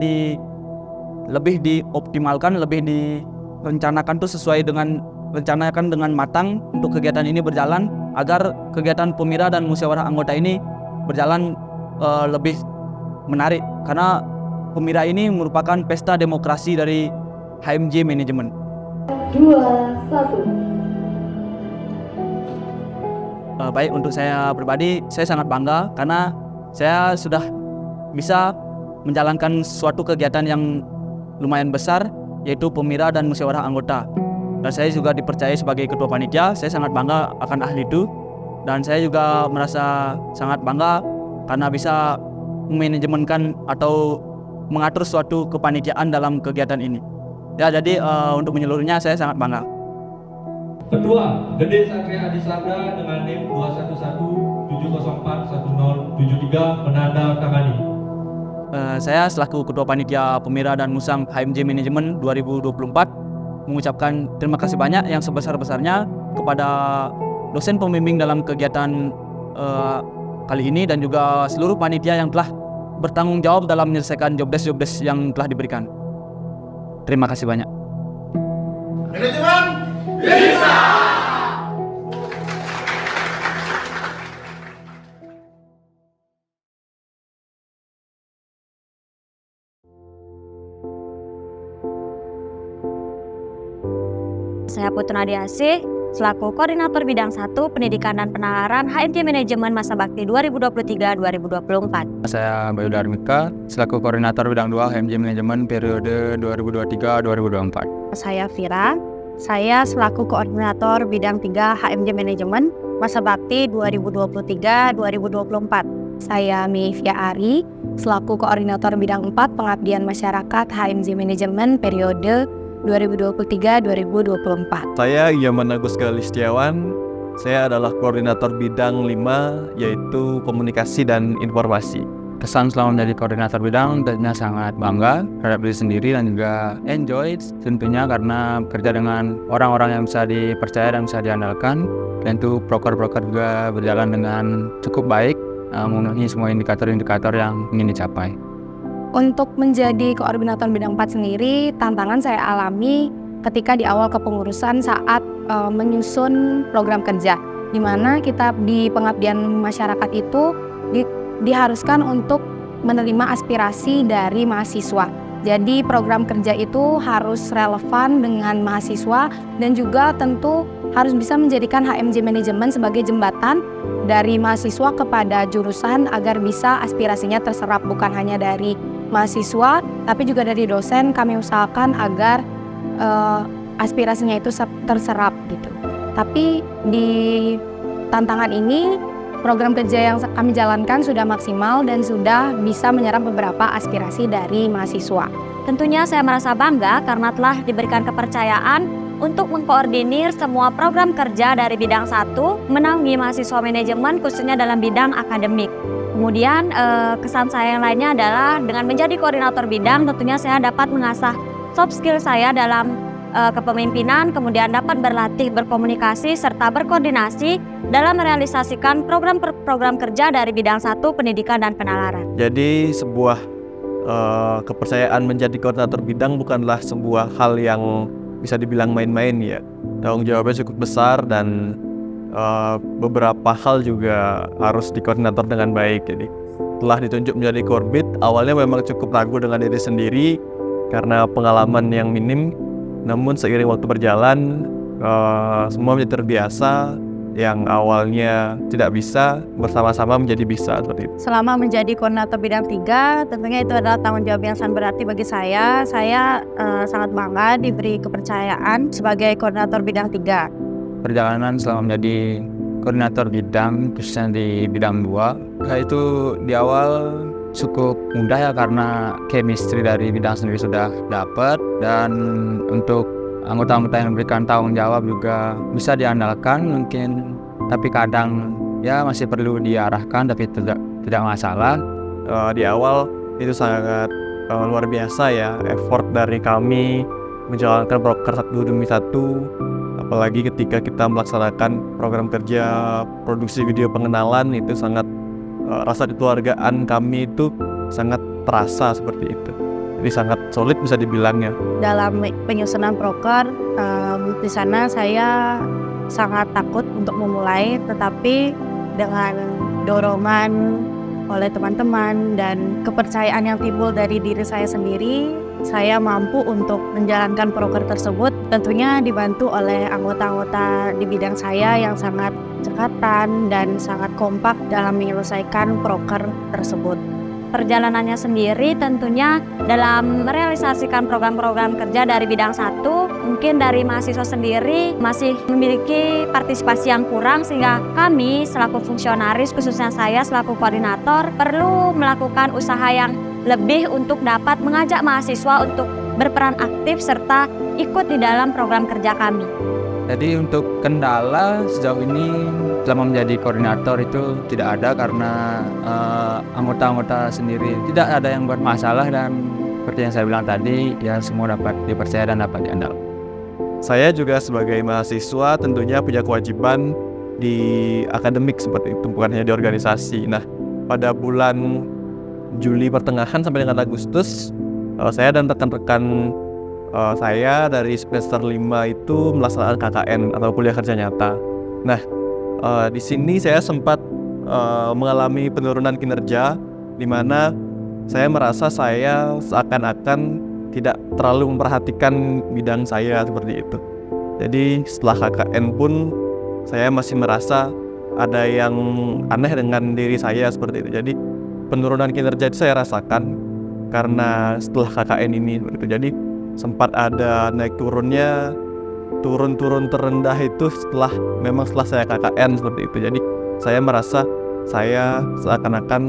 lebih dioptimalkan, lebih direncanakan tuh sesuai dengan rencanakan dengan matang untuk kegiatan ini berjalan agar kegiatan Pemira dan musyawarah anggota ini berjalan lebih menarik, karena Pemira ini merupakan pesta demokrasi dari HMJ Manajemen. 2, 1. Baik, untuk saya pribadi, saya sangat bangga karena saya sudah bisa menjalankan suatu kegiatan yang lumayan besar, yaitu Pemira dan musyawarah anggota. Dan saya juga dipercaya sebagai ketua panitia. Saya sangat bangga akan hal itu. Dan saya juga merasa sangat bangga karena bisa memanajemenkan atau mengatur suatu kepanitiaan dalam kegiatan ini. Ya, jadi untuk menyeluruhnya saya sangat bangga. Ketua Gede Satria Adisabda dengan NIM 211-704-1073 menandatangani. Saya selaku Ketua Panitia Pemira dan Musang HMJ Manajemen 2024 mengucapkan terima kasih banyak yang sebesar-besarnya kepada dosen pembimbing dalam kegiatan kali ini dan juga seluruh panitia yang telah bertanggung jawab dalam menyelesaikan jobdesk yang telah diberikan. Terima kasih banyak. Manajemen bisa! Saya Putra Diasih, selaku Koordinator Bidang 1 Pendidikan dan Penalaran HMJ Manajemen Masa Bakti 2023-2024. Saya Bayu Darmika, selaku Koordinator Bidang 2 HMJ Manajemen periode 2023-2024. Saya Vira, saya selaku Koordinator Bidang 3 HMJ Manajemen Masa Bakti 2023-2024. Saya Mifia Ari, selaku Koordinator Bidang 4 Pengabdian Masyarakat HMJ Manajemen periode 2023-2024. Saya Yaman Agus Galistiawan. Saya adalah koordinator bidang 5 yaitu komunikasi dan informasi. Kesan selama menjadi koordinator bidang tentunya sangat bangga terhadap diri sendiri dan juga enjoy tentunya karena bekerja dengan orang-orang yang bisa dipercaya dan bisa diandalkan. Dan itu broker-broker juga berjalan dengan cukup baik, memenuhi semua indikator-indikator yang ingin dicapai. Untuk menjadi koordinator bidang 4 sendiri, tantangan saya alami ketika di awal kepengurusan saat menyusun program kerja. di mana kita di pengabdian masyarakat itu diharuskan untuk menerima aspirasi dari mahasiswa. Jadi program kerja itu harus relevan dengan mahasiswa dan juga tentu harus bisa menjadikan HMJ Manajemen sebagai jembatan dari mahasiswa kepada jurusan agar bisa aspirasinya terserap, bukan hanya dari mahasiswa tapi juga dari dosen. Kami usahakan agar aspirasinya itu terserap gitu. Tapi di tantangan ini program kerja yang kami jalankan sudah maksimal dan sudah bisa menyerap beberapa aspirasi dari mahasiswa. Tentunya saya merasa bangga karena telah diberikan kepercayaan untuk mengkoordinir semua program kerja dari bidang 1 menaungi mahasiswa manajemen khususnya dalam bidang akademik. Kemudian kesan saya yang lainnya adalah dengan menjadi koordinator bidang tentunya saya dapat mengasah soft skill saya dalam kepemimpinan, kemudian dapat berlatih berkomunikasi serta berkoordinasi dalam merealisasikan program-program kerja dari bidang 1 pendidikan dan penalaran. Jadi sebuah kepercayaan menjadi koordinator bidang bukanlah sebuah hal yang bisa dibilang main-main ya. Tanggung jawabnya cukup besar dan beberapa hal juga harus dikoordinator dengan baik. Jadi setelah ditunjuk menjadi korbit, awalnya memang cukup ragu dengan diri sendiri karena pengalaman yang minim. Namun seiring waktu berjalan, semua menjadi terbiasa. Yang awalnya tidak bisa, bersama-sama menjadi bisa seperti itu. Selama menjadi koordinator bidang 3, tentunya itu adalah tanggung jawab yang sangat berarti bagi saya. Saya sangat bangga diberi kepercayaan sebagai koordinator bidang 3. Perjalanan selama menjadi koordinator bidang, khususnya di bidang 2, itu di awal cukup mudah ya karena chemistry dari bidang sendiri sudah dapat, dan untuk anggota-anggota yang memberikan tanggung jawab juga bisa diandalkan mungkin, tapi kadang ya masih perlu diarahkan, tapi tidak masalah. Di awal itu sangat luar biasa ya effort dari kami menjalankan proker 1 demi 1, apalagi ketika kita melaksanakan program kerja produksi video pengenalan, itu sangat rasa kekeluargaan kami itu sangat terasa seperti itu. Jadi sangat solid bisa dibilangnya. Dalam penyusunan proker, di sana saya sangat takut untuk memulai, tetapi dengan dorongan oleh teman-teman dan kepercayaan yang timbul dari diri saya sendiri, saya mampu untuk menjalankan proker tersebut. Tentunya dibantu oleh anggota-anggota di bidang saya yang sangat cekatan dan sangat kompak dalam menyelesaikan proker tersebut. Perjalanannya sendiri tentunya dalam merealisasikan program-program kerja dari bidang 1, mungkin dari mahasiswa sendiri masih memiliki partisipasi yang kurang, sehingga kami selaku fungsionaris, khususnya saya selaku koordinator, perlu melakukan usaha yang lebih untuk dapat mengajak mahasiswa untuk berperan aktif serta ikut di dalam program kerja kami. Jadi untuk kendala sejauh ini selama menjadi koordinator itu tidak ada, karena anggota-anggota sendiri tidak ada yang bermasalah, dan seperti yang saya bilang tadi ya semua dapat dipercaya dan dapat diandalkan. Saya juga sebagai mahasiswa tentunya punya kewajiban di akademik seperti itu, bukan hanya di organisasi. Nah, pada bulan Juli pertengahan sampai dengan Agustus, saya dan rekan-rekan saya dari semester 5 itu melaksanakan KKN atau kuliah kerja nyata. Nah, di sini saya sempat mengalami penurunan kinerja, di mana saya merasa saya seakan-akan tidak terlalu memperhatikan bidang saya seperti itu. Jadi setelah KKN pun saya masih merasa ada yang aneh dengan diri saya seperti itu. Jadi penurunan kinerja itu saya rasakan karena setelah KKN ini seperti itu. Jadi sempat ada naik turunnya, turun terendah itu setelah saya KKN seperti itu. Jadi saya merasa saya seakan-akan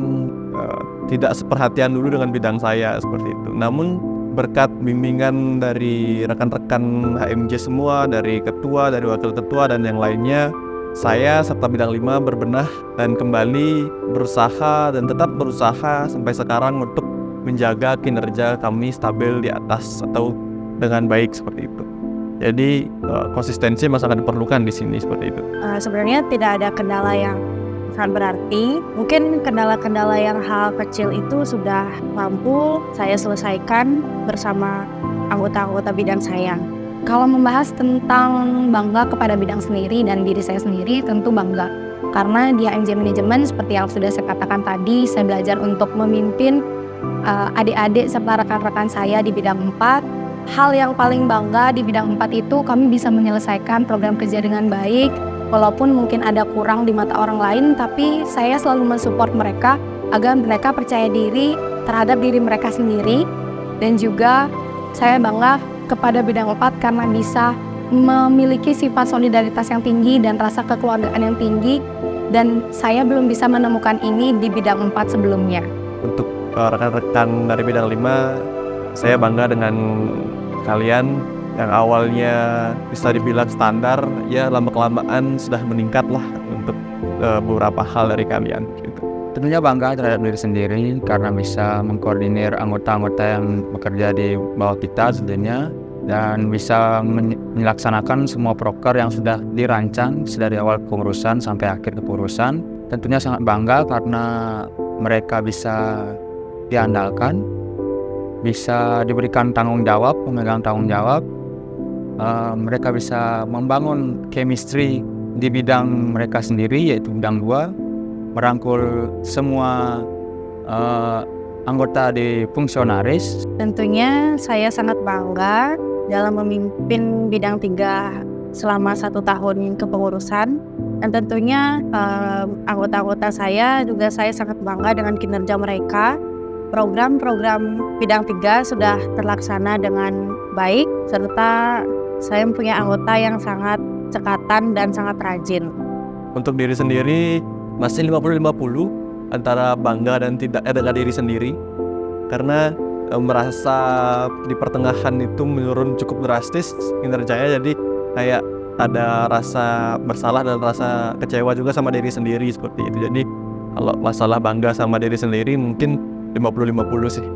tidak seperhatian dulu dengan bidang saya seperti itu. Namun berkat bimbingan dari rekan-rekan HMJ semua, dari ketua, dari wakil ketua dan yang lainnya, saya serta bidang 5 berbenah dan kembali berusaha dan tetap berusaha sampai sekarang untuk menjaga kinerja kami stabil di atas atau dengan baik seperti itu. Jadi konsistensi masih sangat diperlukan di sini seperti itu. Sebenarnya tidak ada kendala yang sangat berarti. Mungkin kendala-kendala yang hal kecil itu sudah mampu saya selesaikan bersama anggota-anggota bidang saya. Kalau membahas tentang bangga kepada bidang sendiri dan diri saya sendiri, tentu bangga. Karena di HMJ Manajemen, seperti yang sudah saya katakan tadi, saya belajar untuk memimpin adik-adik serta rekan-rekan saya di bidang 4. Hal yang paling bangga di bidang 4 itu kami bisa menyelesaikan program kerja dengan baik. Walaupun mungkin ada kurang di mata orang lain, tapi saya selalu mensupport mereka agar mereka percaya diri terhadap diri mereka sendiri. Dan juga saya bangga kepada bidang 4 karena bisa memiliki sifat solidaritas yang tinggi dan rasa kekeluargaan yang tinggi, dan saya belum bisa menemukan ini di bidang 4 sebelumnya. Untuk rekan-rekan dari bidang 5, saya bangga dengan kalian yang awalnya bisa dibilang standar, ya lama-kelamaan sudah meningkat lah untuk beberapa hal dari kalian gitu. Tentunya bangga terhadap diri sendiri karena bisa mengkoordinir anggota-anggota yang bekerja di bawah kita tentunya, dan bisa melaksanakan semua proker yang sudah dirancang dari awal kepengurusan sampai akhir kepengurusan. Tentunya sangat bangga karena mereka bisa diandalkan, bisa diberikan tanggung jawab, pemegang tanggung jawab. Mereka bisa membangun chemistry di bidang mereka sendiri, yaitu bidang 2, merangkul semua anggota di fungsionaris. Tentunya saya sangat bangga dalam memimpin bidang 3 selama 1 tahun kepengurusan, dan tentunya anggota-anggota saya juga saya sangat bangga dengan kinerja mereka. Program-program bidang 3 sudah terlaksana dengan baik, serta saya mempunyai anggota yang sangat cekatan dan sangat rajin. Untuk diri sendiri masih 50-50 antara bangga dan tidak dengan diri sendiri, karena merasa di pertengahan itu menurun cukup drastis kinerjanya, jadi kayak ada rasa bersalah dan rasa kecewa juga sama diri sendiri seperti itu. Jadi kalau masalah bangga sama diri sendiri mungkin 50-50 sih.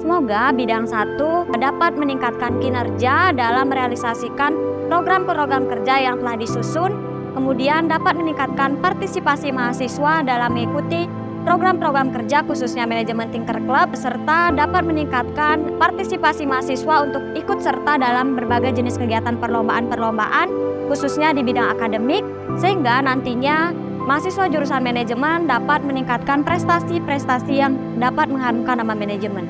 Semoga bidang 1 dapat meningkatkan kinerja dalam merealisasikan program-program kerja yang telah disusun, kemudian dapat meningkatkan partisipasi mahasiswa dalam mengikuti program-program kerja khususnya manajemen Tinker Club, serta dapat meningkatkan partisipasi mahasiswa untuk ikut serta dalam berbagai jenis kegiatan perlombaan-perlombaan khususnya di bidang akademik, sehingga nantinya mahasiswa jurusan manajemen dapat meningkatkan prestasi-prestasi yang dapat mengharumkan nama manajemen.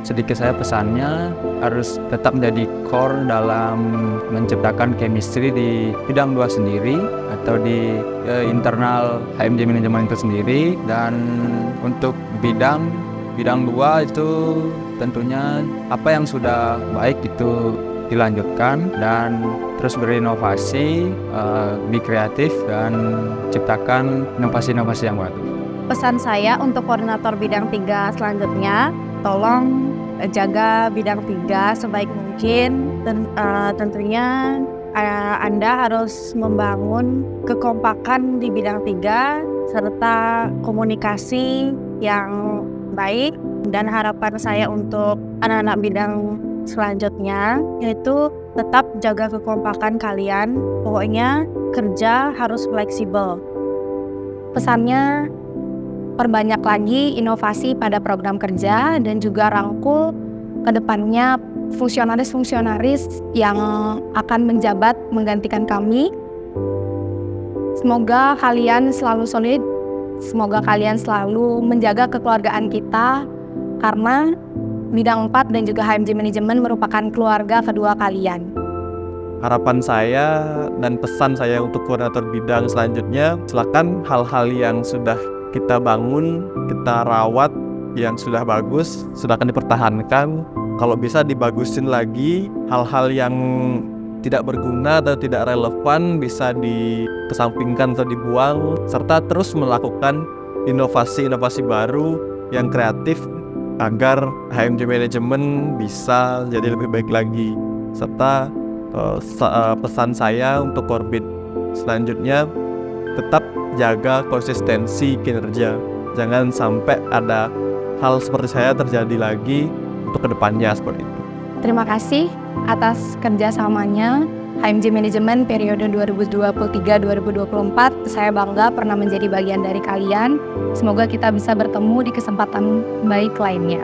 Sedikit saya pesannya harus tetap menjadi core dalam menciptakan chemistry di bidang 2 sendiri atau di internal HMJ Manajemen itu sendiri. Dan untuk bidang 2 itu tentunya apa yang sudah baik itu dilanjutkan dan terus berinovasi, be kreatif dan ciptakan inovasi-inovasi yang baru. Pesan saya untuk koordinator bidang 3 selanjutnya, tolong jaga bidang 3 sebaik mungkin. Tentunya Anda harus membangun kekompakan di bidang 3 serta komunikasi yang baik. Dan harapan saya untuk anak-anak bidang selanjutnya yaitu tetap jaga kekompakan kalian. Pokoknya kerja harus fleksibel. Pesannya, perbanyak lagi inovasi pada program kerja dan juga rangkul ke depannya fungsionaris-fungsionaris yang akan menjabat menggantikan kami. Semoga kalian selalu solid, semoga kalian selalu menjaga kekeluargaan kita, karena bidang 4 dan juga HMJ Manajemen merupakan keluarga kedua kalian. Harapan saya dan pesan saya untuk koordinator bidang selanjutnya, silakan hal-hal yang sudah kita bangun, kita rawat, yang sudah bagus, silakan dipertahankan. Kalau bisa dibagusin lagi, hal-hal yang tidak berguna atau tidak relevan bisa dikesampingkan atau dibuang, serta terus melakukan inovasi-inovasi baru yang kreatif agar HMJ Manajemen bisa jadi lebih baik lagi. Serta pesan saya untuk Korbit selanjutnya, tetap jaga konsistensi kinerja. Jangan sampai ada hal seperti saya terjadi lagi untuk kedepannya seperti itu. Terima kasih atas kerjasamanya HMJ Manajemen periode 2023-2024. Saya bangga pernah menjadi bagian dari kalian. Semoga kita bisa bertemu di kesempatan baik lainnya.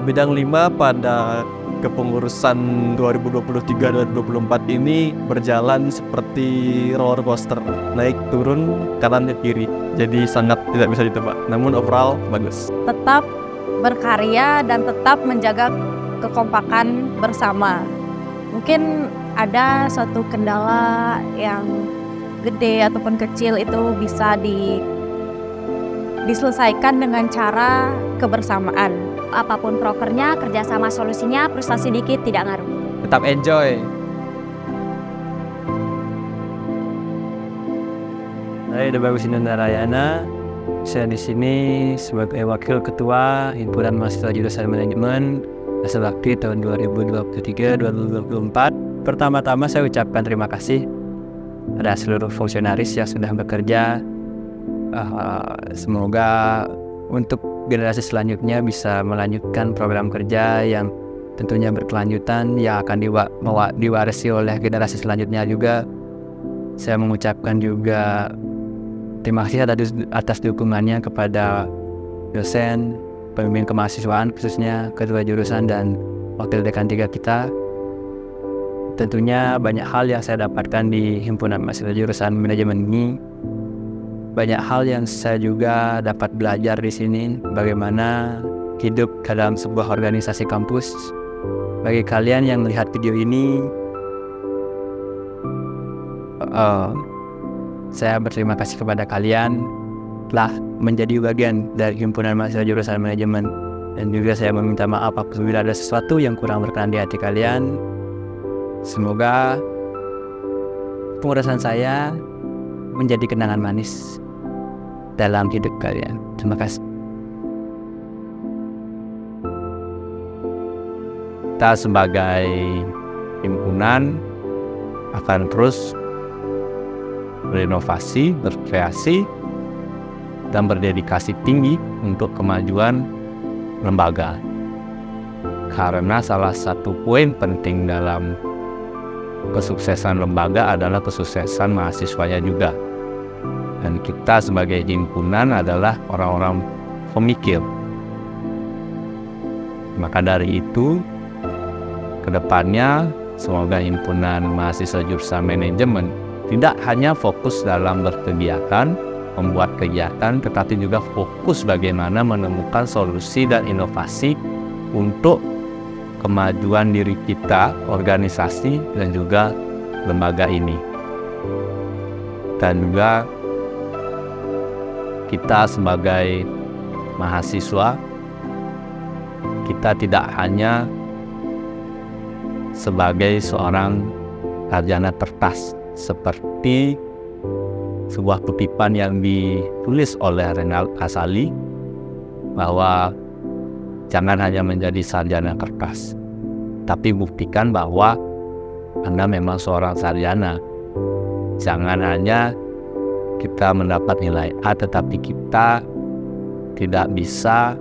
Bidang 5 pada kepengurusan 2023-2024 ini berjalan seperti roller coaster, naik turun kanan ke kiri, jadi sangat tidak bisa ditebak. Namun overall bagus. Tetap berkarya dan tetap menjaga kekompakan bersama. Mungkin ada suatu kendala yang gede ataupun kecil itu bisa diselesaikan dengan cara kebersamaan. Apapun prokernya, kerjasama solusinya, frustasi dikit tidak ngaruh. Tetap enjoy. Saya Debagus Narayana. Saya di sini sebagai Wakil Ketua Himpunan Mahasiswa Jurusan Manajemen masa bakti tahun 2023-2024. Pertama-tama saya ucapkan terima kasih pada seluruh fungsionaris yang sudah bekerja. Semoga untuk generasi selanjutnya bisa melanjutkan program kerja yang tentunya berkelanjutan yang akan diwarisi oleh generasi selanjutnya juga. Saya mengucapkan juga terima kasih atas dukungannya kepada dosen, pembimbing kemahasiswaan khususnya ketua jurusan dan wakil dekan 3 kita. Tentunya banyak hal yang saya dapatkan di himpunan mahasiswa jurusan manajemen ini. Banyak hal yang saya juga dapat belajar di sini, bagaimana hidup dalam sebuah organisasi kampus. Bagi kalian yang melihat video ini, saya berterima kasih kepada kalian telah menjadi bagian dari himpunan mahasiswa jurusan manajemen, dan juga saya meminta maaf apabila ada sesuatu yang kurang berkenan di hati kalian. Semoga pengurusan saya menjadi kenangan manis dalam hidup kalian. Terima kasih. Kita sebagai himpunan akan terus berinovasi, berkreasi, dan berdedikasi tinggi untuk kemajuan lembaga. Karena salah satu poin penting dalam kesuksesan lembaga adalah kesuksesan mahasiswanya juga. Dan kita sebagai himpunan adalah orang-orang pemikir. Maka dari itu, kedepannya semoga himpunan mahasiswa jurusan manajemen tidak hanya fokus dalam berkegiatan, membuat kegiatan, tetapi juga fokus bagaimana menemukan solusi dan inovasi untuk kemajuan diri kita, organisasi, dan juga lembaga ini. Dan juga kita sebagai mahasiswa, kita tidak hanya sebagai seorang sarjana kertas seperti sebuah kutipan yang ditulis oleh Renald Kasali bahwa jangan hanya menjadi sarjana kertas, tapi buktikan bahwa Anda memang seorang sarjana. Jangan hanya kita mendapat nilai A, tetapi kita tidak bisa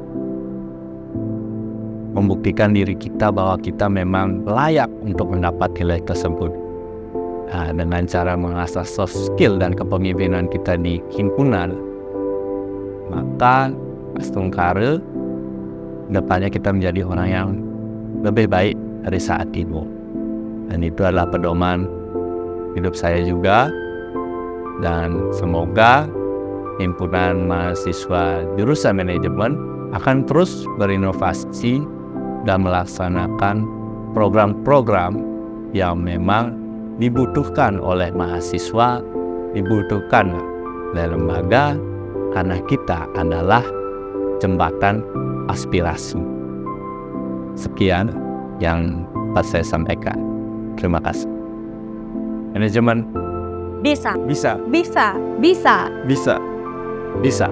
membuktikan diri kita bahwa kita memang layak untuk mendapat nilai tersebut. Nah, dengan cara mengasah soft skill dan kepemimpinan kita di himpunan, maka Astungkare depannya kita menjadi orang yang lebih baik dari saat ini. Dan itu adalah pedoman hidup saya juga. Dan semoga himpunan mahasiswa jurusan manajemen akan terus berinovasi dan melaksanakan program-program yang memang dibutuhkan oleh mahasiswa, dibutuhkan oleh lembaga, karena kita adalah jembatan aspirasi. Sekian yang dapat saya sampaikan. Terima kasih. Manajemen Bisa. bisa. Bisa. Bisa. Bisa. Bisa.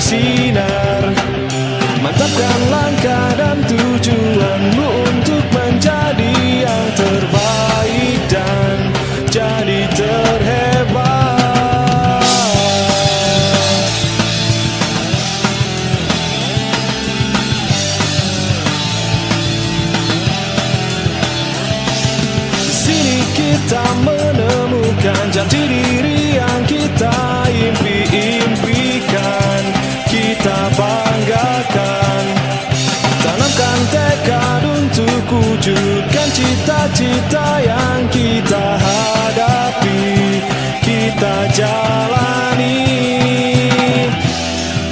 bersinar. Mantapkan langkah dan tujuanmu untuk menjadi yang terbaik dan jadi terhebat. Di sini kita menemukan jati diri yang kita impi-impikan, kita banggakan. Tanamkan tekad untuk wujudkan cita-cita yang kita hadapi, kita jalani.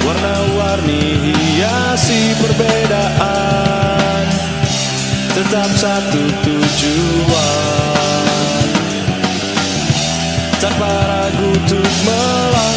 Warna-warni hiasi perbedaan, tetap satu tujuan, tanpa ragu untuk melangkah.